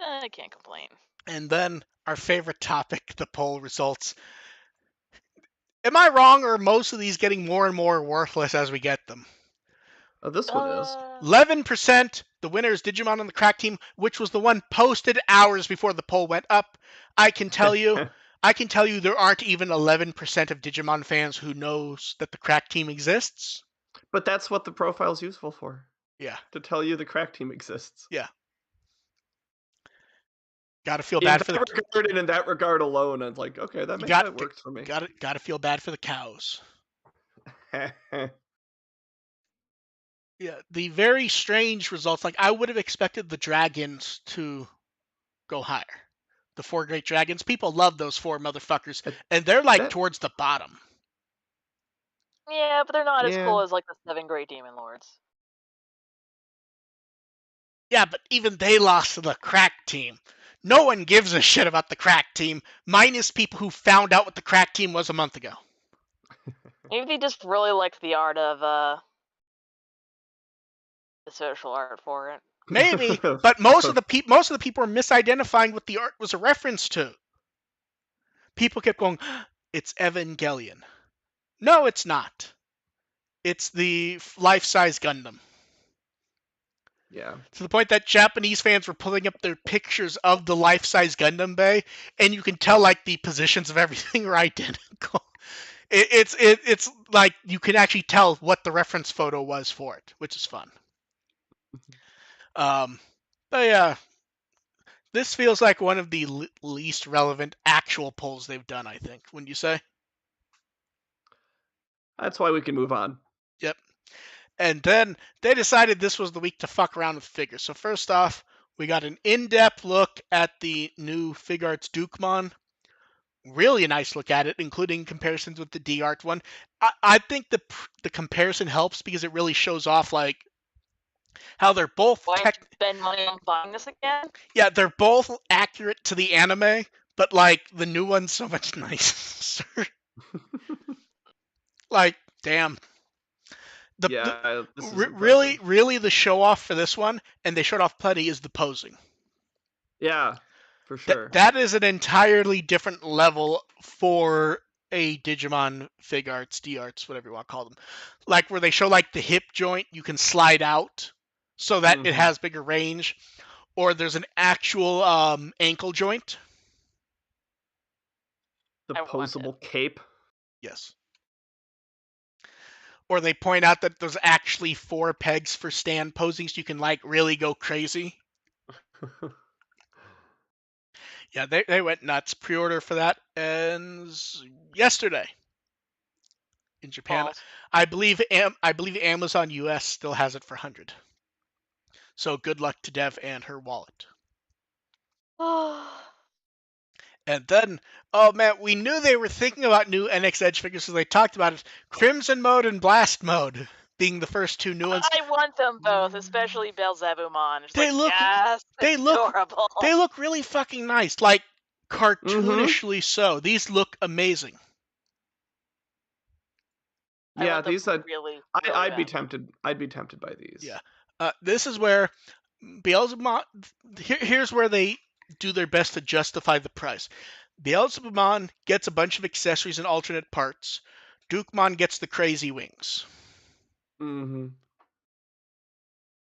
I can't complain. And then our favorite topic, the poll results. Am I wrong, or are most of these getting more and more worthless as we get them? Oh, this one is. 11%, the winner is Digimon on the Crack Team, which was the one posted hours before the poll went up. I can tell you there aren't even 11% of Digimon fans who knows that the Crack Team exists. But that's what the profile's useful for. Yeah. To tell you the Crack Team exists. Yeah. Gotta feel bad for in that regard alone, I'm like, okay, that works for me. Gotta feel bad for the cows. Yeah, the very strange results. Like, I would have expected the dragons to go higher. The 4 great dragons. People love those 4 motherfuckers, and they're towards the bottom. Yeah, but they're not as cool as like the 7 great demon lords. Yeah, but even they lost to the Crack Team. No one gives a shit about the Crack Team, minus people who found out what the Crack Team was a month ago. Maybe they just really liked the art of the social art for it. Maybe, but most of the people are misidentifying what the art was a reference to. People kept going, "It's Evangelion." No, it's not. It's the life-size Gundam. Yeah. To the point that Japanese fans were pulling up their pictures of the life-size Gundam Bay, and you can tell like the positions of everything are identical. It's like you can actually tell what the reference photo was for it, which is fun. But yeah, this feels like one of the least relevant actual polls they've done, I think. Wouldn't you say? That's why we can move on. Yep. And then they decided this was the week to fuck around with figures. So first off, we got an in-depth look at the new Figuarts Dukemon. Really nice look at it, including comparisons with the D-Art one. I think the comparison helps because it really shows off like how they're both spend money on buying this again? Yeah, they're both accurate to the anime, but like the new one's so much nicer. Like, damn. Really the show off for this one, and they showed off plenty, is the posing. Yeah, for sure. That is an entirely different level for a Digimon Figuarts, D-Arts, whatever you want to call them. Like where they show like the hip joint, you can slide out so that it has bigger range. Or there's an actual ankle joint. The posable cape. Yes. Or they point out that there's actually 4 pegs for stand posing, so you can like really go crazy. Yeah, they went nuts. Pre-order for that ends yesterday in Japan. Balls. I believe Amazon US still has it for 100. So good luck to Dev and her wallet. And then, oh man, we knew they were thinking about new NX Edge figures, so they talked about it. Crimson mode and Blast mode. being the first two new ones. I want them both, especially Belzebumon. Just They like, look yes, they look adorable. they look really fucking nice, like Mm-hmm. cartoonishly so. These look amazing. I Yeah, want them these really, I'd really be badly. tempted. I'd be tempted by these. Yeah. This is where Beelzebumon. Here's where they do their best to justify the price. Beelzebumon gets a bunch of accessories and alternate parts. Dukemon gets the crazy wings. Mm-hmm.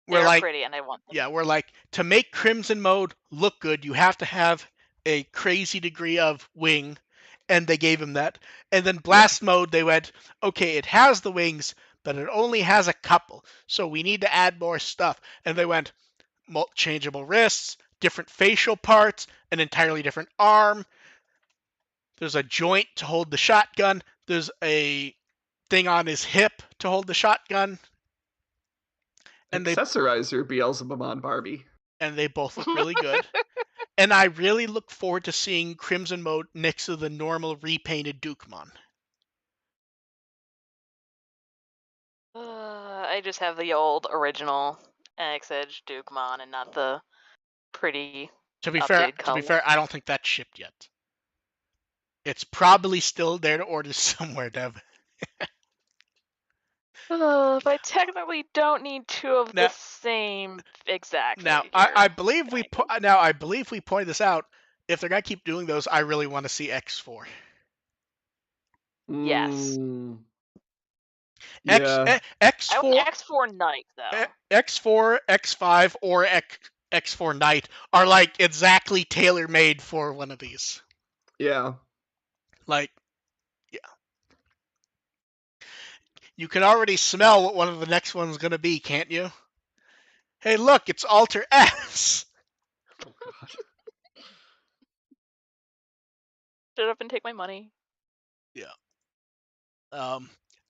We're They're like, pretty, and I want them. yeah, we're like, to make Crimson Mode look good, you have to have a crazy degree of wing, and they gave him that. And then Blast Mode, they went, okay, it has the wings, but it only has a couple, so we need to add more stuff. And they went, changeable wrists, different facial parts, an entirely different arm. There's a joint to hold the shotgun. There's a thing on his hip to hold the shotgun. And Accessorize your Beelzebumon Barbie. they both look really good. And I really look forward to seeing Crimson Mode next to the normal repainted Dukemon. I just have the old original NX Edge Dukemon and not the pretty To be updated color. fair, I don't think that's shipped yet. It's probably still there to order somewhere, Dev. But I technically don't need two of Now- the same exact Now, figure. I believe we pointed this out. If they're gonna keep doing those, I really want to see X4. Yes. Yeah. I X4, want X4 Knight though. X4, X5, or X4 Knight are like exactly tailor made for one of these. Yeah. Like, yeah. You can already smell what one of the next one's gonna be, can't you? Hey, look, it's Alter S. Oh god. Shut up and take my money.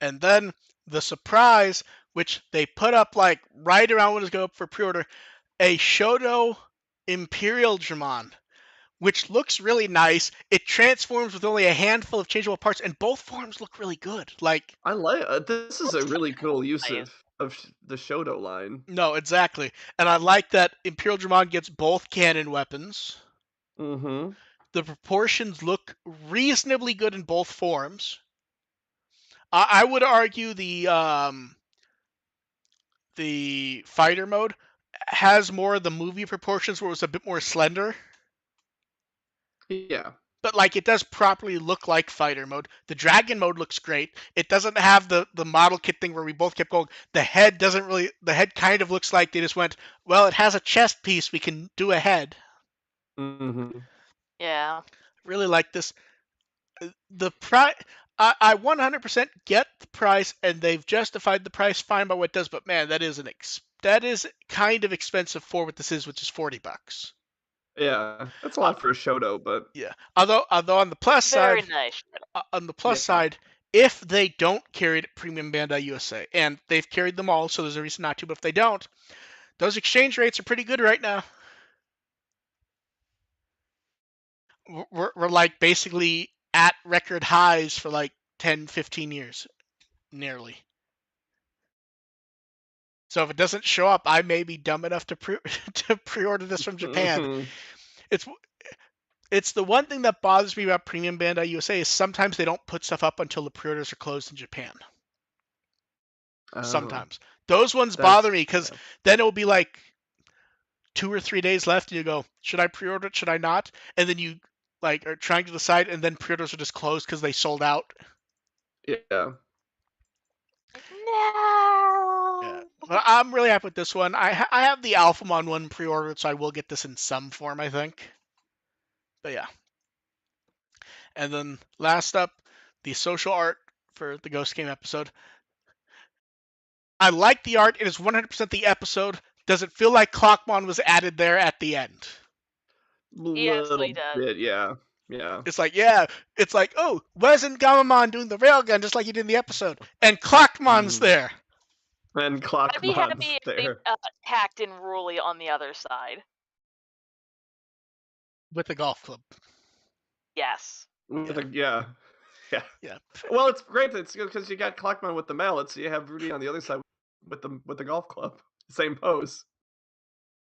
And then the surprise, which they put up like right around when it's going up for pre-order, a Shoto Imperial Dramon, which looks really nice. It transforms with only a handful of changeable parts, and both forms look really good. Like, I like this is a really cool use Nice. of the Shoto line. no, exactly. And I like that Imperial Dramon gets both cannon weapons. Mm-hmm. The proportions look reasonably good in both forms. I would argue the fighter mode has more of the movie proportions where it was a bit more slender. Yeah. But like it does properly look like fighter mode. The dragon mode looks great. It doesn't have the model kit thing where we both kept going. The head kind of looks like they just went, well, it has a chest piece, we can do a head. Mm-hmm. Yeah. Really like this. The price, I 100% get the price, and they've justified the price fine by what it does. But man, that is kind of expensive for what this is, which is $40. Yeah. That's a lot for a Shoto, but Yeah. Although on the plus Very side, nice. Yeah. if they don't carry it at Premium Bandai USA, and they've carried them all, so there's a reason not to. But if they don't, those exchange rates are pretty good right now. We're like basically at record highs for like 10, 15 years, nearly. So if it doesn't show up, I may be dumb enough to to pre-order this from Japan. It's the one thing that bothers me about Premium Bandai USA is sometimes they don't put stuff up until the pre-orders are closed in Japan. Oh, Sometimes those ones that's- bother me because then it'll be like 2 or 3 days left, and you go, should I pre-order it? Should I not? And then you like are trying to decide, and then pre-orders are just closed because they sold out. Yeah. No. Yeah. But I'm really happy with this one. I have the Alphamon one pre-ordered, so I will get this in some form, I think. But yeah. And then last up, the social art for the Ghost Game episode. I like the art. It is 100% the episode. Does it feel like Clockmon was added there at the end? He absolutely Little does. bit, yeah. Yeah. It's like, oh, wasn't Gamamon doing the railgun just like he did in the episode? And Clockmon's there. And I'd be happy Clockmon's if they there. hacked in Ruli on the other side. With the golf club. Yes. Yeah. Yeah. Well, it's great. It's because you got Clockmon with the mallet, so you have Rudy on the other side with the golf club, same pose.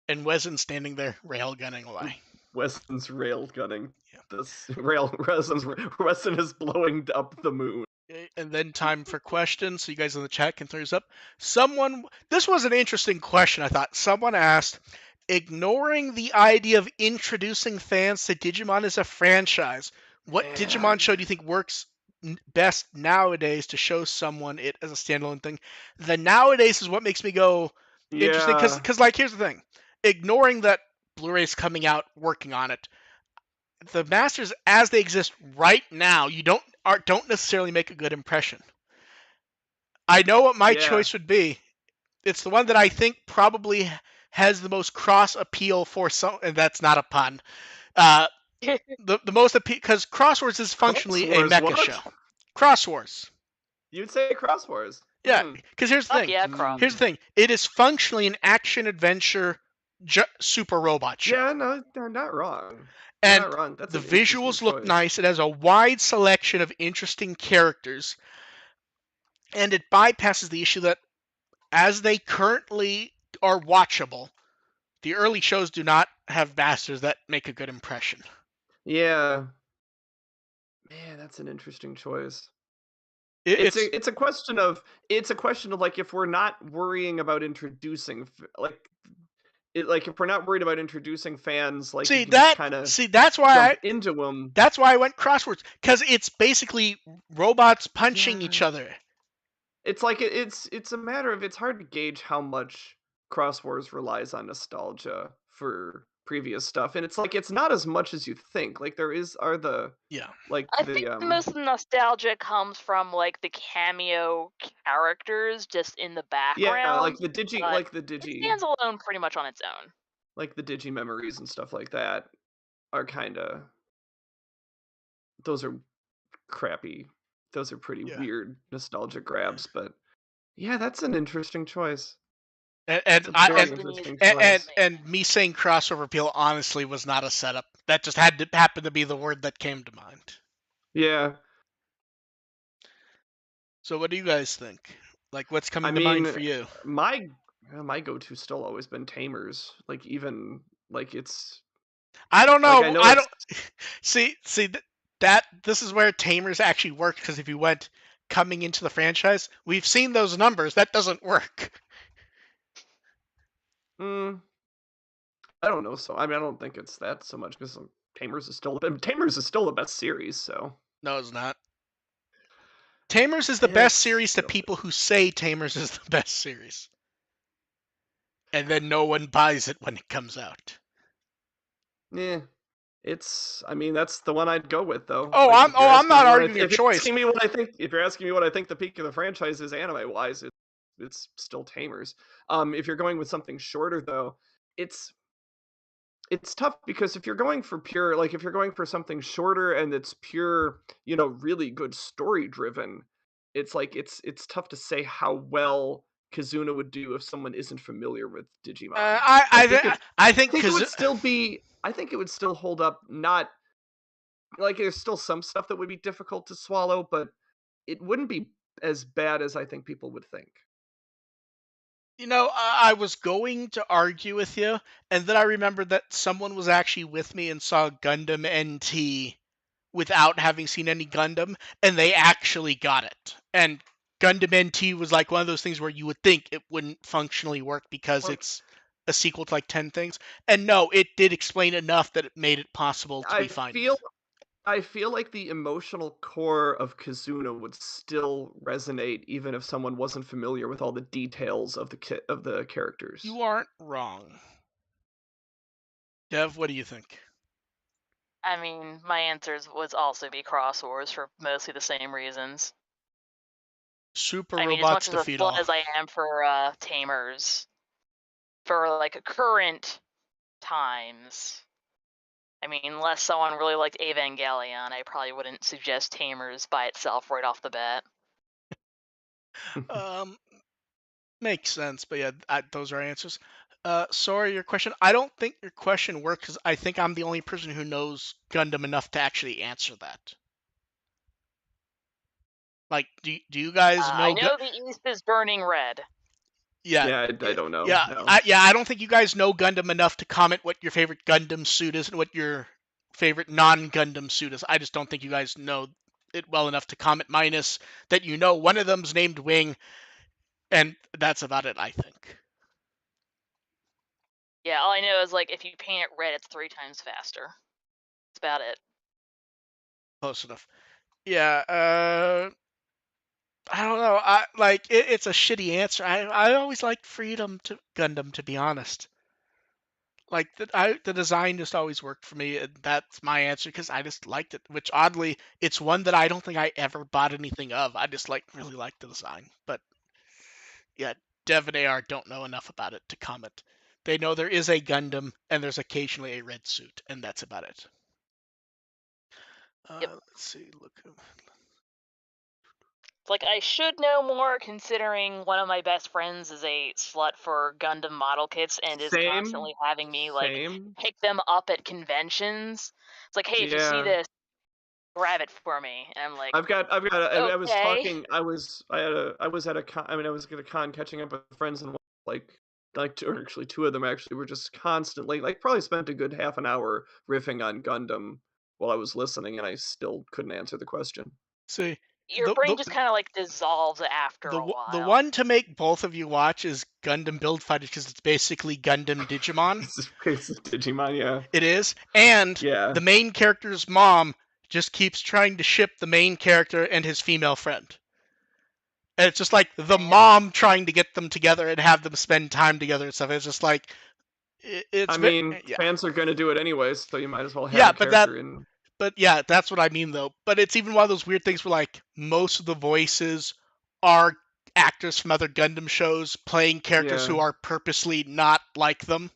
And Wezen standing there rail gunning away. Weston's rail gunning. Yeah. This Weston is blowing up the moon. And then time for questions. So you guys in the chat can throw this up. This was an interesting question, I thought. Someone asked, ignoring the idea of introducing fans to Digimon as a franchise, what Digimon show do you think works best nowadays to show someone it as a standalone thing? The nowadays is what makes me go interesting. Yeah. Because like, here's the thing. Ignoring that Blu-ray's coming out, working on it, the masters as they exist right now, you don't necessarily make a good impression. I know what my choice would be. It's the one that I think probably has the most cross appeal for some, and that's not a pun. The most appeal, because Cross Wars is functionally a Crosswars, mecha what? show. Cross Wars. You'd say Cross Wars. Yeah, because here's the Fuck thing. yeah, Cross. Here's the thing. It is functionally an action adventure super robot show. Yeah, no, they're not wrong. And not wrong. That's the an interesting visuals look choice. nice. It has a wide selection of interesting characters. And it bypasses the issue that as they currently are watchable, the early shows do not have masters that make a good impression. Yeah. Man, that's an interesting choice. It's a question of like, if we're not worrying about introducing if we're not worried about introducing fans, like, you can just kind of that's why jump into them. That's why I went Crosswords, because it's basically robots punching each other. It's like it's a matter of, it's hard to gauge how much Cross Wars relies on nostalgia for previous stuff, and it's like, it's not as much as you think. Like, there are the Yeah. like I the think most of the nostalgia comes from like the cameo characters just in the background. yeah, like the It Digi stands alone pretty much on its own. like the Digi memories and stuff like that are kind of, those are crappy. Those are pretty weird nostalgia grabs, but yeah, that's an interesting choice. And me saying crossover appeal honestly was not a setup. That just happened to be the word that came to mind. Yeah. So what do you guys think? Like, what's coming to mind for you? My go-to still always been Tamers. Like, even like, it's, I don't know. like, I don't see that this is where Tamers actually worked, because if you went coming into the franchise, we've seen those numbers. That doesn't work. I don't know. So I mean, I don't think it's that so much, because Tamers is still the best series. So no, it's not. Tamers is the best series to people who say Tamers is the best series, and then no one buys it when it comes out. Yeah. I mean, that's the one I'd go with, though. I'm not arguing your choice. If you're asking me what I think the peak of the franchise is anime-wise, it's still Tamers. If you're going with something shorter, though, it's tough, because if you're going for something shorter and it's pure, really good story-driven, it's like, it's tough to say how well Kazuna would do if someone isn't familiar with Digimon. I think it would still be. I think it would still hold up. Not like, there's still some stuff that would be difficult to swallow, but it wouldn't be as bad as I think people would think. I was going to argue with you, and then I remembered that someone was actually with me and saw Gundam NT without having seen any Gundam, and they actually got it. And Gundam NT was like one of those things where you would think it wouldn't functionally work because it's a sequel to like 10 things. And no, it did explain enough that it made it possible to be fine. I feel like the emotional core of Kazuna would still resonate, even if someone wasn't familiar with all the details of the characters. You aren't wrong. Dev, what do you think? I mean, my answers would also be Cross Wars for mostly the same reasons. Super I mean, robots as much defeat as all. as I am for Tamers, for like current times, I mean, unless someone really liked Evangelion, I probably wouldn't suggest Tamers by itself right off the bat. Makes sense, but yeah, those are answers. Sorry, your question. I don't think your question works, because I think I'm the only person who knows Gundam enough to actually answer that. Like, do you guys know? I know the East is burning red. Yeah, I don't know. Yeah, No. I don't think you guys know Gundam enough to comment what your favorite Gundam suit is and what your favorite non-Gundam suit is. I just don't think you guys know it well enough to comment. Minus that you know one of them's named Wing, and that's about it. I think. Yeah, all I know is like if you paint it red, it's 3 times faster. That's about it. Close enough. Yeah. I don't know. It's a shitty answer. I always liked Freedom to Gundam, to be honest. Like the design just always worked for me, and that's my answer because I just liked it. Which oddly, it's one that I don't think I ever bought anything of. I just really like the design. But yeah, Dev and AR don't know enough about it to comment. They know there is a Gundam and there's occasionally a red suit, and that's about it. Yep. Let's see. Look. Like I should know more considering one of my best friends is a slut for Gundam model kits and is Same. constantly having me like Same. pick them up at conventions. It's like, hey, if you see Yeah. this, grab it for me. And I'm like, I was okay. talking. I was at a con. I mean, I was at a con catching up with friends, and like two, or actually two of them actually were just constantly like probably spent a good half an hour riffing on Gundam while I was listening, and I still couldn't answer the question. See, Your the brain the just kind of like dissolves after the a the while. one to make both of you watch is Gundam Build Fighters because it's basically Gundam Digimon. It's Digimon, yeah. It is, and Yeah. the main character's mom just keeps trying to ship the main character and his female friend. And it's just like the mom trying to get them together and have them spend time together and stuff. It's just like I it's mean, yeah, fans are gonna do it anyways, so you might as well have yeah, a character in. but yeah, that's what I mean though. But it's even one of those weird things where like most of the voices are actors from other Gundam shows playing characters Yeah. who are purposely not like them.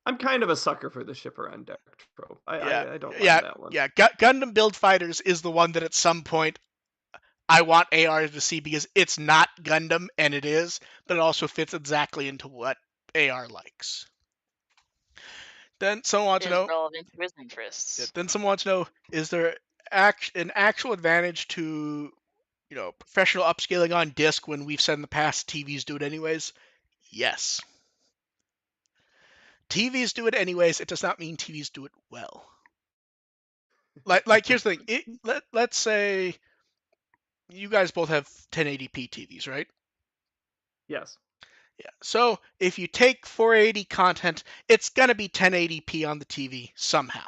I'm kind of a sucker for the shipper on deck trope. Yeah, I don't yeah, mind that one. yeah. Gundam Build Fighters is the one that at some point I want AR to see because it's not Gundam and it is, but it also fits exactly into what AR likes. Then someone wants to Is know. relevant to his interests. Then someone wants to know: is there an actual advantage to professional upscaling on disc when we've said in the past TVs do it anyways? Yes. TVs do it anyways. It does not mean TVs do it well. Like here's the thing. Let's say you guys both have 1080p TVs, right? Yes. Yeah. So if you take 480 content, it's gonna be 1080p on the TV somehow.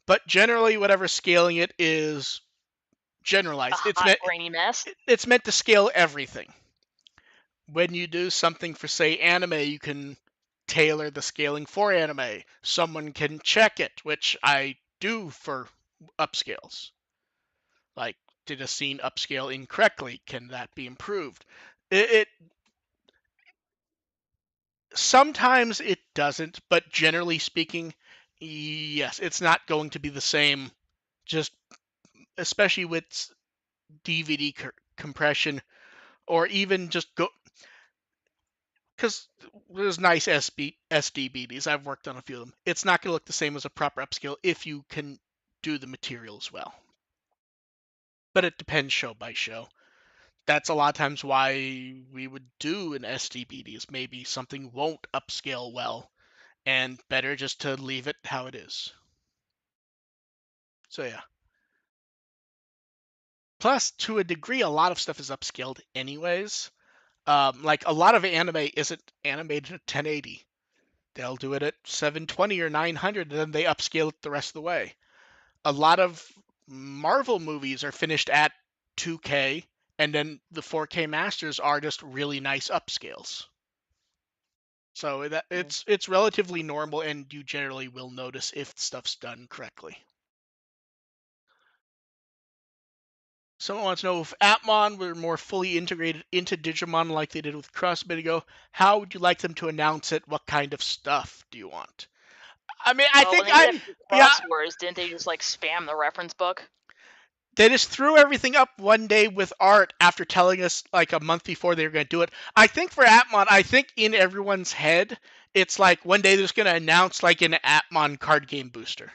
But generally, whatever scaling it is A generalized. hot, grainy mess. It's meant to scale everything. When you do something for, say, anime, you can tailor the scaling for anime. Someone can check it, which I do for upscales. Like, did a scene upscale incorrectly? Can that be improved? It sometimes it doesn't, but generally speaking, yes, it's not going to be the same. Just especially with DVD compression, or even just go because there's nice SDBDs. I've worked on a few of them. It's not going to look the same as a proper upscale if you can do the materials well. But it depends show by show. That's a lot of times why we would do an SDBD is maybe something won't upscale well, and better just to leave it how it is. So yeah. Plus, to a degree, a lot of stuff is upscaled anyways. Like a lot of anime isn't animated at 1080. They'll do it at 720 or 900, and then they upscale it the rest of the way. A lot of Marvel movies are finished at 2K, and then the 4K masters are just really nice upscales. So it's relatively normal, and you generally will notice if stuff's done correctly. Someone wants to know if Atmon were more fully integrated into Digimon like they did with Cross a bit ago. How would you like them to announce it? What kind of stuff do you want? I mean, I Well, think when they did it for yeah, Cross Wars, didn't they just like spam the reference book? they just threw everything up one day with art after telling us like a month before they were going to do it. I think for Atmon, I think in everyone's head, it's like one day they're just going to announce like an Atmon card game booster.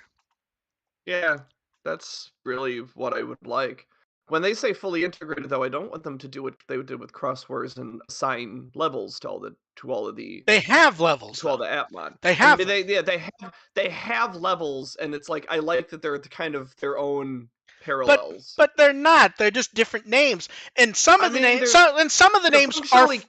Yeah, that's really what I would like. When they say fully integrated, though, I don't want them to do what they did with Cross Wars and assign levels to all of the They have levels, to all though. the Appmon. They I mean, have them. they have levels, and it's like I like that they're kind of their own But parallels. they're not. They're just different names. And some I of the mean, names, some of the they're names are. functionally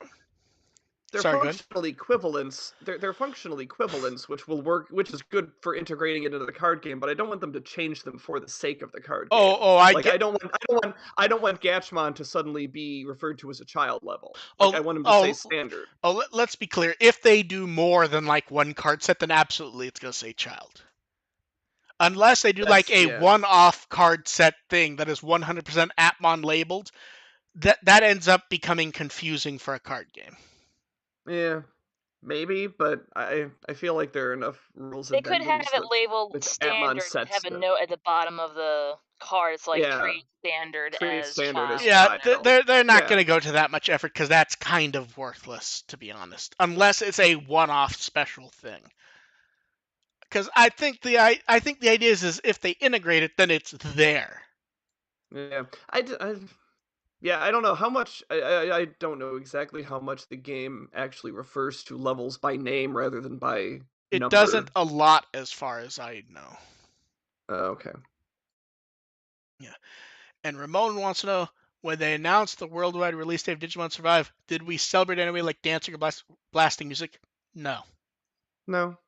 they're Sorry, go ahead. functional equivalents. They're functional equivalents, which will work, which is good for integrating it into the card game. But I don't want them to change them for the sake of the card game. I Like get. I don't want Gatchmon to suddenly be referred to as a child level. Like Oh, I want him to say oh, standard. let's be clear. If they do more than like one card set, then absolutely it's gonna say child. Unless they do like That's a yeah. one-off card set thing that is 100% Appmon labeled, that ends up becoming confusing for a card game. Yeah, maybe, but I feel like there are enough rules They could have addendums it that labeled with Appmon standard and have sets a that note at the bottom of the card. It's like yeah treat standard treat as standard as child. Yeah, child. they're not Yeah, going to go to that much effort because that's kind of worthless, to be honest, unless it's a one-off special thing. Because I think the idea is if they integrate it, then it's there. yeah. Yeah, I don't know how much. I don't know exactly how much the game actually refers to levels by name rather than by It doesn't number. a lot, as far as I know. Okay. Yeah. And Ramon wants to know, when they announced the worldwide release date of Digimon Survive, did we celebrate anyway, like dancing or blasting music? No. No,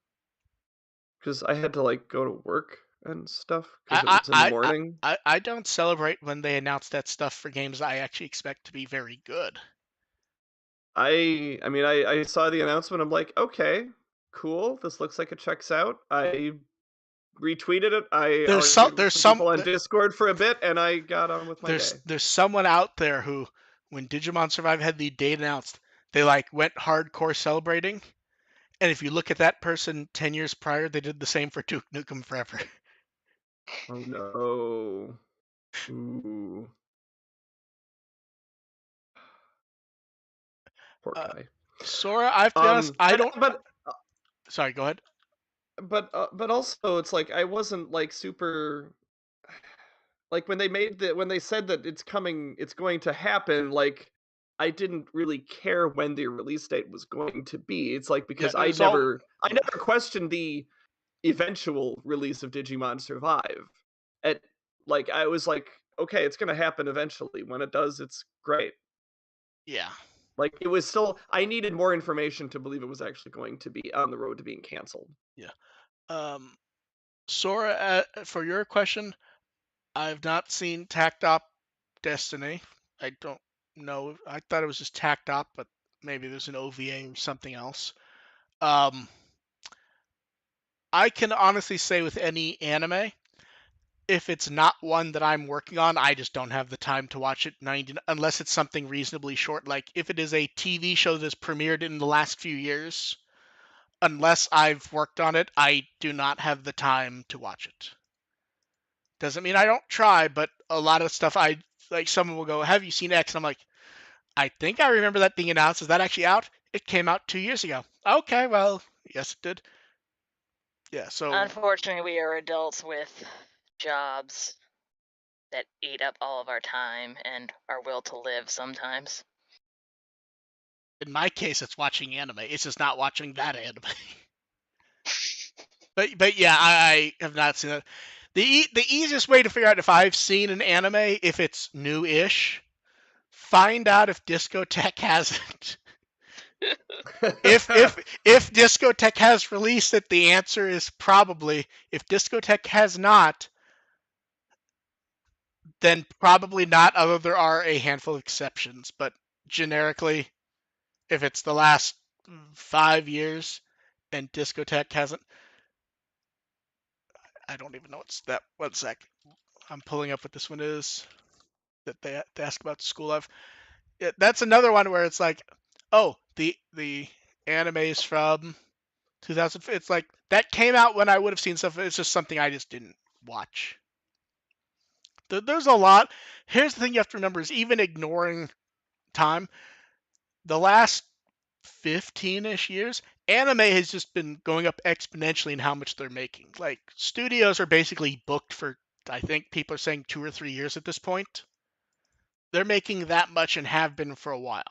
because I had to like go to work and stuff because it I was in the I, I morning. I don't celebrate when they announce that stuff for games I actually expect to be very good. I mean, I saw the announcement. I'm like, okay, cool. This looks like it checks out. I retweeted it. I argued with some people on Discord for a bit, and I got on with my day. there's someone out there who, when Digimon Survive had the date announced, they like went hardcore celebrating. And if you look at that person 10 years prior, they did the same for Duke Nukem Forever. Oh no. Ooh. Poor guy. Sora, I have to be honest, I don't. But Sorry, go ahead. but also it's like I wasn't like super like when they said that it's going to happen, like I didn't really care when the release date was going to be. It's like Yeah, because it was all. I never questioned the eventual release of Digimon Survive. At like I was like, okay, it's going to happen eventually. When it does, it's great. Yeah. Like it was still I needed more information to believe it was actually going to be on the road to being canceled. Yeah. Sora, for your question, I've not seen Tacked Up Destiny. I don't know. I thought it was just Tacked Up, but maybe there's an OVA or something else. I can honestly say with any anime, if it's not one that I'm working on, I just don't have the time to watch it 90 unless it's something reasonably short. Like if it is a TV show that's premiered in the last few years, unless I've worked on it, I do not have the time to watch it. Doesn't mean I don't try, but a lot of stuff I like someone will go, "Have you seen X?" And I'm like, "I think I remember that being announced. Is that actually out? It came out 2 years ago." Okay, well, yes it did. Yeah, so Unfortunately, we are adults with jobs that eat up all of our time and our will to live sometimes. in my case it's watching anime. It's just not watching that anime. But yeah, I have not seen that. The easiest way to figure out if I've seen an anime, if it's new-ish, find out if Discotech hasn't. If Discotech has released it, the answer is probably. If Discotech has not, then probably not, although there are a handful of exceptions. But generically, if it's the last 5 years and Discotech hasn't, I don't even know what's that. 1 sec. I'm pulling up what this one is that they ask about the school of. That's another one where it's like, oh, the anime's from 2000. It's like that came out when I would have seen stuff. It's just something I just didn't watch. There's a lot. Here's the thing you have to remember: is even ignoring time, the last 15-ish years, anime has just been going up exponentially in how much they're making. Like studios are basically booked for, I think people are saying 2 or 3 years at this point. They're making that much and have been for a while.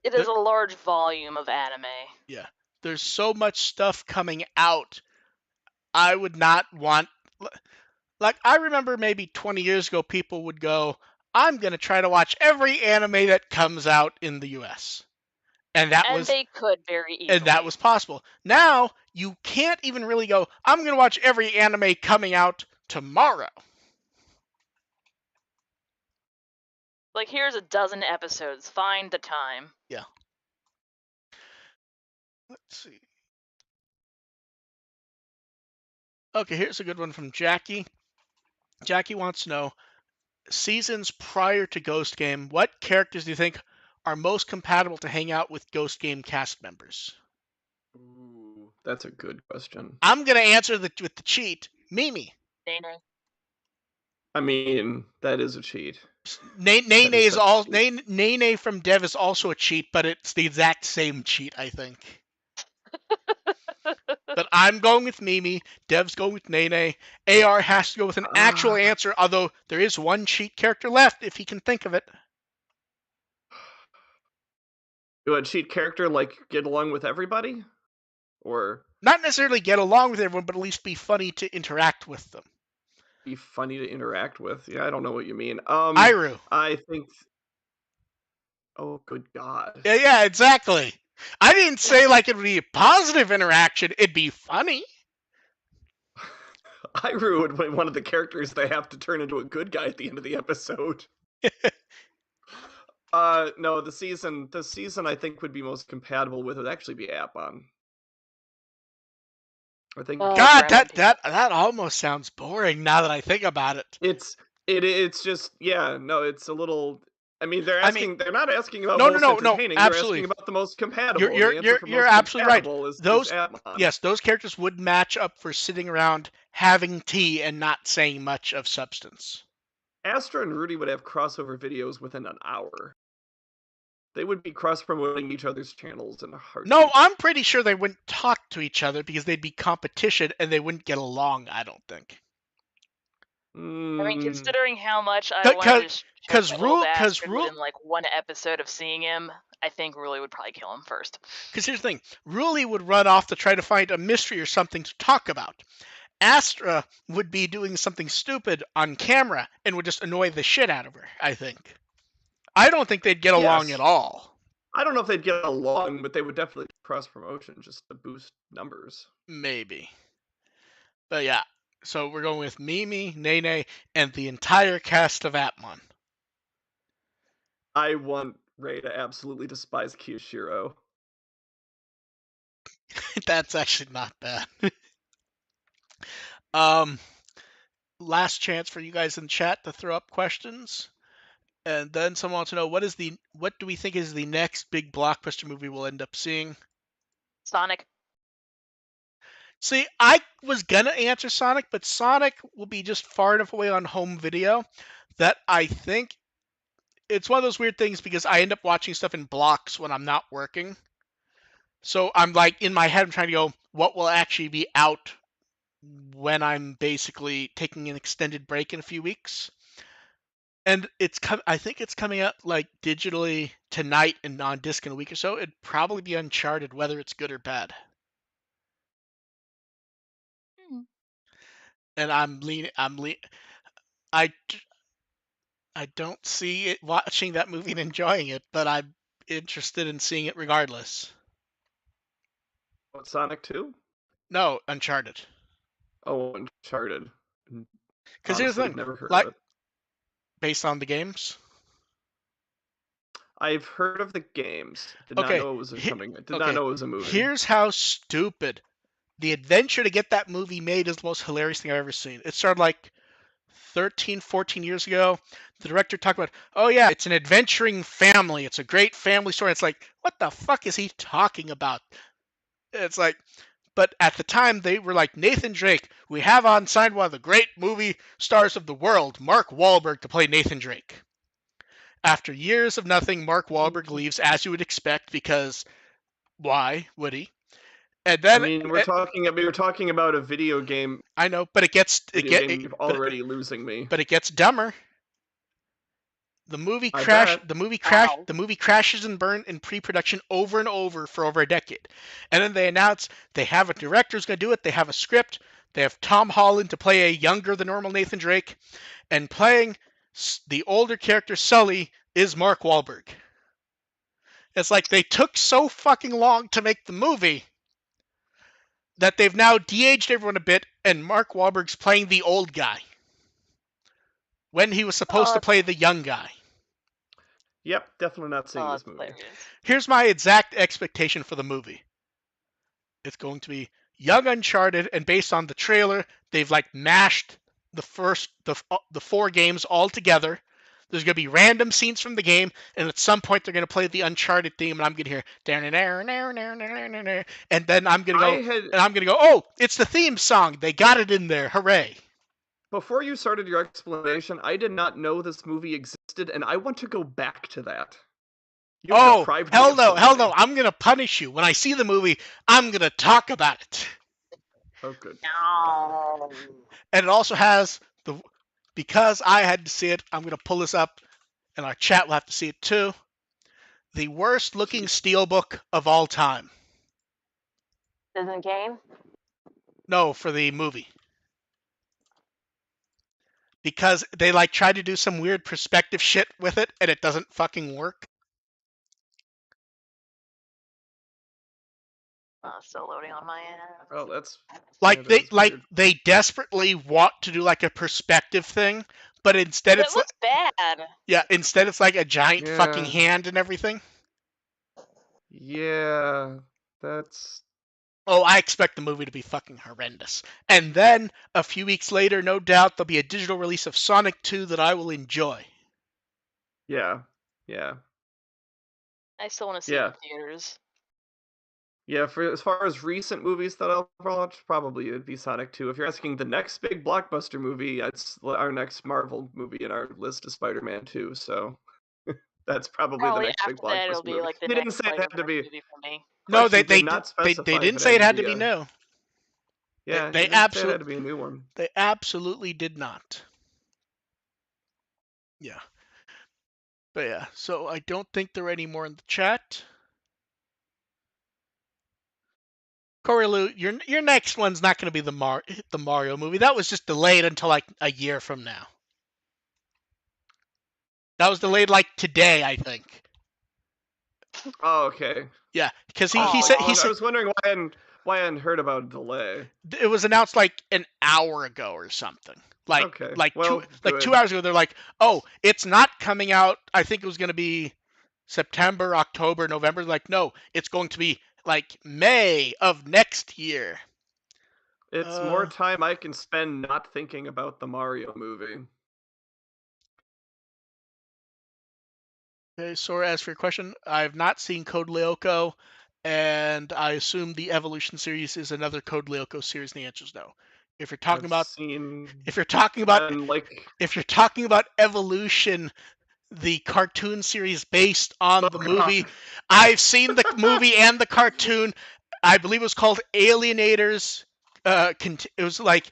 It is a large volume of anime. Yeah. There's so much stuff coming out. I would not want... Like, I remember maybe 20 years ago, people would go, I'm going to try to watch every anime that comes out in the US. And they could very easily. And that was possible. Now, you can't even really go, I'm going to watch every anime coming out tomorrow. Like, here's a dozen episodes. Find the time. Yeah. Let's see. Okay, here's a good one from Jackie. Jackie wants to know, seasons prior to Ghost Game, what characters do you think are most compatible to hang out with Ghost Game cast members? Ooh, that's a good question. I'm going to answer with the cheat. Mimi. Nene. I mean, that is a cheat. Nene from Dev is also a cheat, but it's the exact same cheat, I think. But I'm going with Mimi. Dev's going with Nene. AR has to go with an actual answer, although there is one cheat character left if he can think of it. Do a cheat character like get along with everybody? Or not necessarily get along with everyone, but at least be funny to interact with them. Be funny to interact with? Yeah, I don't know what you mean. Iru. I think... Oh, good God. Yeah, exactly. I didn't say like it would be a positive interaction. It'd be funny. Iru would be one of the characters they have to turn into a good guy at the end of the episode. No, the season I think would be most compatible with would actually be Appon. I think. God, that almost sounds boring now that I think about it. It's just, yeah, no, it's a little. I mean, they're not asking about most entertaining. Absolutely. They're asking about the most compatible. You're absolutely right. Is those characters would match up for sitting around having tea and not saying much of substance. Astra and Rudy would have crossover videos within an hour. They would be cross-promoting each other's channels in a heartbeat. No, I'm pretty sure they wouldn't talk to each other because they'd be competition and they wouldn't get along, I don't think. I mean, considering how much I wanted to because Rule in like one episode of seeing him, I think Ruli would probably kill him first. Because here's the thing, Ruli would run off to try to find a mystery or something to talk about. Astra would be doing something stupid on camera and would just annoy the shit out of her, I think. I don't think they'd get along at all. I don't know if they'd get along, but they would definitely cross-promotion just to boost numbers. Maybe. But yeah, so we're going with Mimi, Nene, and the entire cast of Appmon. I want Rei to absolutely despise Kyoshiro. That's actually not bad. Last chance for you guys in chat to throw up questions. And then someone wants to know, what do we think is the next big blockbuster movie we'll end up seeing? Sonic. See, I was gonna answer Sonic, but Sonic will be just far enough away on home video that I think it's one of those weird things because I end up watching stuff in blocks when I'm not working. So I'm like, in my head, I'm trying to go, what will actually be out when I'm basically taking an extended break in a few weeks? And I think it's coming out like digitally tonight and on disc in a week or so. It'd probably be Uncharted, whether it's good or bad. And I don't see it watching that movie and enjoying it, but I'm interested in seeing it regardless. What, Sonic 2? No, Uncharted. Oh, Uncharted. Because here's the thing, never heard of it. Based on the games? I've heard of the games. Did not know it was not know it was a movie. Here's how stupid. The adventure to get that movie made is the most hilarious thing I've ever seen. It started like 13, 14 years ago. The director talked about, oh yeah, it's an adventuring family. It's a great family story. It's like, what the fuck is he talking about? It's like, but at the time they were like, Nathan Drake, we have on signed one of the great movie stars of the world, Mark Wahlberg, to play Nathan Drake. After years of nothing, Mark Wahlberg leaves, as you would expect, because why would he? And then, I mean, we were talking about a video game. I know, but you're already losing me. But it gets dumber. The movie I crashed. bet. The movie crashed. Wow. The movie crashes and burned in pre-production over and over for over a decade, and then they announce they have a director who's going to do it. They have a script. They have Tom Holland to play a younger than normal Nathan Drake, and playing the older character Sully is Mark Wahlberg. It's like they took so fucking long to make the movie that they've now de-aged everyone a bit, and Mark Wahlberg's playing the old guy when he was supposed to play the young guy. Yep, definitely not seeing this That's movie. hilarious. Here's my exact expectation for the movie. It's going to be young Uncharted, and based on the trailer, they've like mashed the 4 games all together. There's going to be random scenes from the game, and at some point they're going to play the Uncharted theme, and I'm going to hear and then I'm going to go, oh, it's the theme song. They got it in there. Hooray. Before you started your explanation, I did not know this movie existed, and I want to go back to that. You've deprived me hell of no, hell no. something. I'm going to punish you. When I see the movie, I'm going to talk about it. Oh, good. No. And it also has because I had to see it, I'm going to pull this up, and our chat will have to see it too. The worst looking steelbook of all time. Isn't game? No, for the movie. Because they like try to do some weird perspective shit with it, and it doesn't fucking work. Still loading on my end. Oh, that's They desperately want to do like a perspective thing, but instead it looks bad. Yeah, instead it's like a giant fucking hand and everything. Yeah, that's... Oh, I expect the movie to be fucking horrendous. And then, a few weeks later, no doubt, there'll be a digital release of Sonic 2 that I will enjoy. Yeah. I still want to see it in theaters. Yeah, for as far as recent movies that I'll watch, probably it'd be Sonic 2. If you're asking the next big blockbuster movie, it's our next Marvel movie in our list is Spider-Man 2, so that's probably the next big blockbuster it'll be movie. like the They didn't next say it had to be... movie for me. No, they did not specify didn't if say it had to to be new. Yeah, they didn't say it had to be a new one. They absolutely did not. Yeah. But yeah, so I don't think there are any more in the chat. Corey Lou, your next one's not going to be the Mario movie. That was just delayed until like a year from now. That was delayed like today, I think. Oh, okay. Yeah, because I said was wondering why I hadn't heard about a delay. It was announced like an hour ago or something. Like 2 hours ago. They're like, oh, it's not coming out. I think it was going to be September, October, November. Like, no, it's going to be like May of next year. It's more time I can spend not thinking about the Mario movie. Okay, so as for your question, I have not seen Code Lyoko, and I assume the Evolution series is another Code Lyoko series. And the answer is no. If you're talking about Evolution, the cartoon series based on the movie, I've seen the movie and the cartoon. I believe it was called Alienators. It was like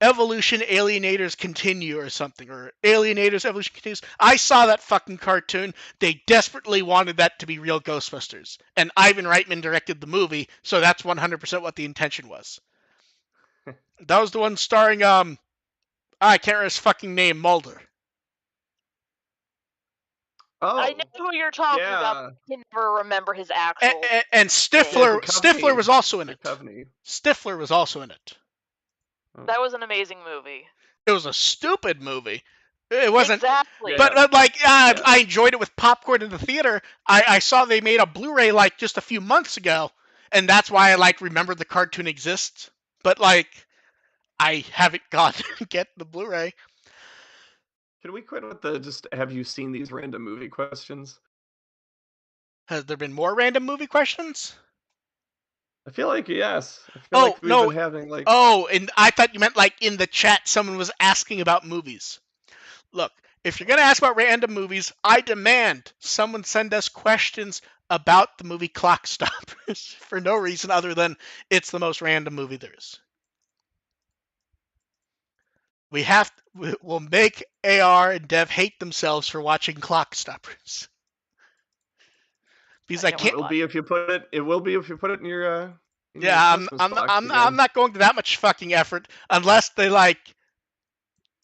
Evolution Alienators Continue or something, or Alienators Evolution Continues. I saw that fucking cartoon. They desperately wanted that to be real Ghostbusters, and Ivan Reitman directed the movie, so that's 100% what the intention was. That was the one starring I can't remember his fucking name, Mulder. Oh, I know who you're talking about. I can never remember his actual. And Stifler was also in it. Stifler was also in it. That was an amazing movie. It was a stupid movie. It wasn't exactly, but I enjoyed it with popcorn in the theater. I saw they made a Blu-ray like just a few months ago, and that's why I like remembered the cartoon exists. But like, I haven't got to get the Blu-ray. Can we quit with the just have you seen these random movie questions? Has there been more random movie questions? I feel like yes. I feel like we've been having like... Oh, and I thought you meant like in the chat someone was asking about movies. Look, if you're going to ask about random movies, I demand someone send us questions about the movie Clock Stoppers for no reason other than it's the most random movie there is. We'll make AR and Dev hate themselves for watching Clock Stoppers. Because I can't. It will be if you put it. It will be if you put it in your. In your Yeah, Christmas box again. I'm not going to that much fucking effort unless they like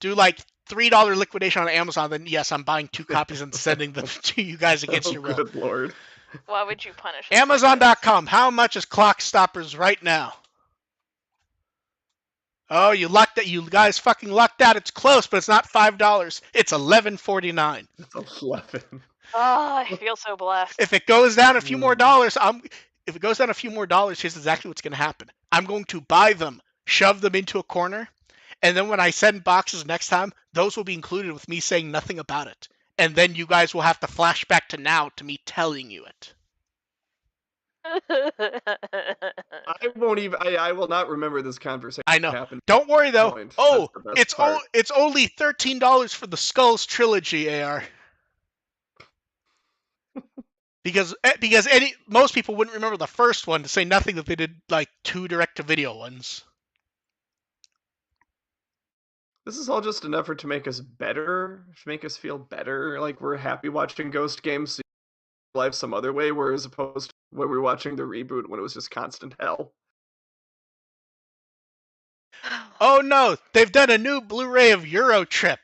do like $3 liquidation on Amazon. Then yes, I'm buying 2 copies and sending them to you guys against your will. Good lord. Why would you punish us? Amazon.com. How much is Clock Stoppers right now? Oh, you lucked out. You guys fucking lucked out. It's close, but it's not $5. It's $11.49. It's 11. Oh, I feel so blessed. If it goes down a few more dollars, here's exactly what's going to happen. I'm going to buy them, shove them into a corner, and then when I send boxes next time, those will be included with me saying nothing about it. And then you guys will have to flash back to now to me telling you it. I won't even. I will not remember this conversation. I know. Happened. Don't worry though. Point. Oh, That's the best part. it's only $13 for the Skulls trilogy, AR. Because most people wouldn't remember the first one, to say nothing that they did like 2 direct-to-video ones. This is all just an effort to make us better, to make us feel better, like we're happy watching Ghost Game, so life some other way, whereas opposed to when we were watching the reboot when it was just constant hell. Oh no, they've done a new Blu-ray of Euro Trip.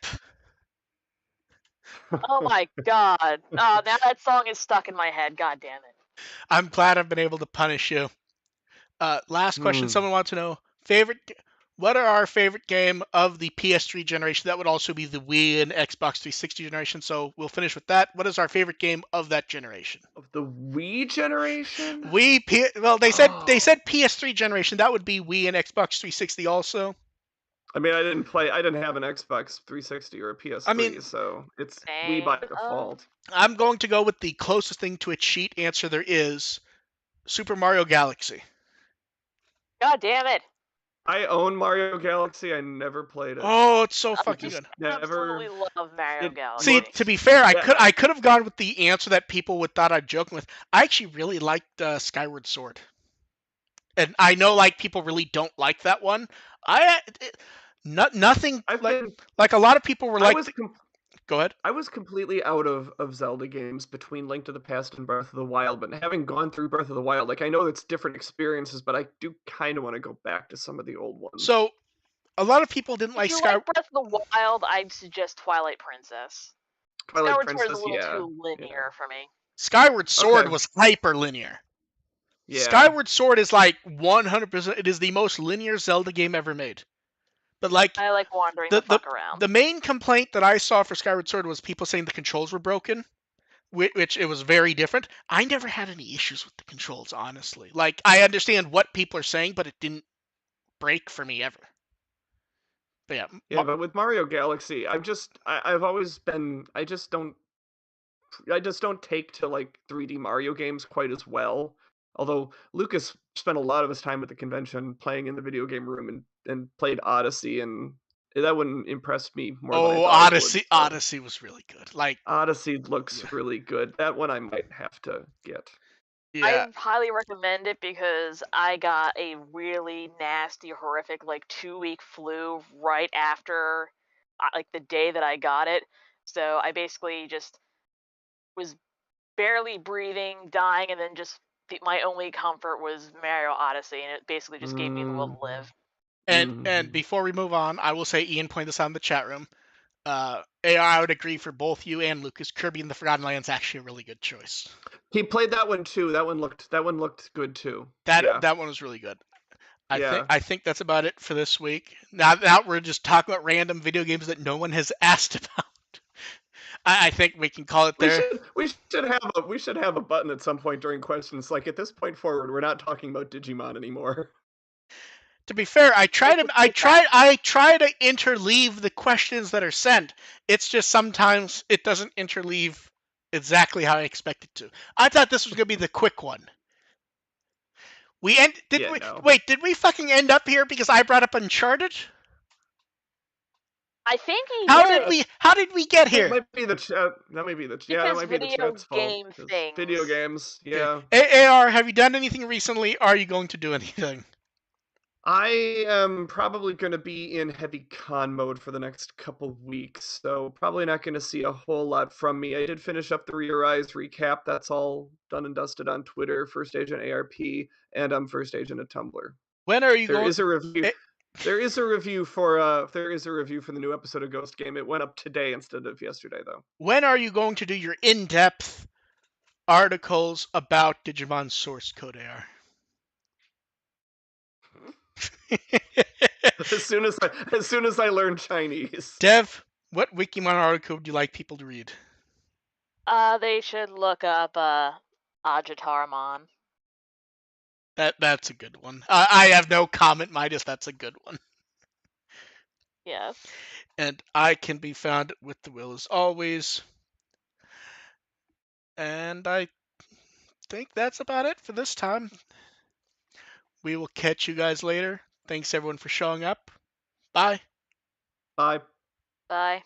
Oh my god. Oh, now that song is stuck in my head. God damn it. I'm glad I've been able to punish you. Last question. Someone wants to know, what are our favorite game of the PS3 generation? That would also be the Wii and Xbox 360 generation, so we'll finish with that. What is our favorite game of that generation? Of the Wii generation? They said PS3 generation. That would be Wii and Xbox 360 also. I mean, I didn't have an Xbox 360 or a PS3, so it's Wii by default. I'm going to go with the closest thing to a cheat answer there is, Super Mario Galaxy. God damn it. I own Mario Galaxy. I never played it. Oh, it's so fucking good. I absolutely love Mario Galaxy. See, to be fair, I could have gone with the answer that people would thought I'm joking with. I actually really liked Skyward Sword, and I know like people really don't like that one. Nothing like a lot of people were like. Go ahead. I was completely out of Zelda games between Link to the Past and Breath of the Wild, but having gone through Breath of the Wild, like I know it's different experiences, but I do kind of want to go back to some of the old ones. So, a lot of people didn't like Skyward. Breath of the Wild, I'd suggest Twilight Princess. Skyward Sword is a little too linear for me. Skyward Sword was hyper linear. Yeah. Skyward Sword is like 100%. It is the most linear Zelda game ever made. But like, I like wandering the fuck around. The main complaint that I saw for Skyward Sword was people saying the controls were broken, which it was very different. I never had any issues with the controls, honestly. Like, I understand what people are saying, but it didn't break for me ever. But yeah. Yeah, but with Mario Galaxy, I've always been, I just don't take to like 3D Mario games quite as well. Although Lucas spent a lot of his time at the convention playing in the video game room and played Odyssey, and that wouldn't impress me more. Oh, Odyssey! Odyssey was really good. Like Odyssey looks really good. That one I might have to get. Yeah. I highly recommend it because I got a really nasty, horrific, like 2-week flu right after, like the day that I got it. So I basically just was barely breathing, dying, and then just my only comfort was Mario Odyssey, and it basically just gave me the will to live. And before we move on, I will say Ian pointed this out in the chat room. I would agree for both you and Lucas. Kirby and the Forgotten Land is actually a really good choice. He played that one too. That one looked good too. That one was really good. I think that's about it for this week. Now we're just talking about random video games that no one has asked about. I think we can call it there. We should have a button at some point during questions. Like at this point forward, we're not talking about Digimon anymore. To be fair, I try to interleave the questions that are sent. It's just sometimes it doesn't interleave exactly how I expect it to. I thought this was gonna be the quick one. Did we fucking end up here because I brought up Uncharted? I think he How did we get here? That might be the chat. That might be the chat's fault. Video games. Yeah. AR, have you done anything recently? Are you going to do anything? I am probably going to be in heavy con mode for the next couple weeks, so probably not going to see a whole lot from me. I did finish up the ReArise recap. That's all done and dusted on Twitter, First Agent ARP, and First Agent at Tumblr. When are you There going? is a review. eh, There is a review for the new episode of Ghost Game. It went up today instead of yesterday, though. When are you going to do your in-depth articles about Digimon source code AR? As soon as I learn Chinese. Dev, what Wikimon article would you like people to read? They should look up Ajitaramon. That's a good one. I have no comment, Midas. That's a good one. Yes. And I can be found with the will as always. And I think that's about it for this time. We will catch you guys later. Thanks everyone for showing up. Bye. Bye. Bye.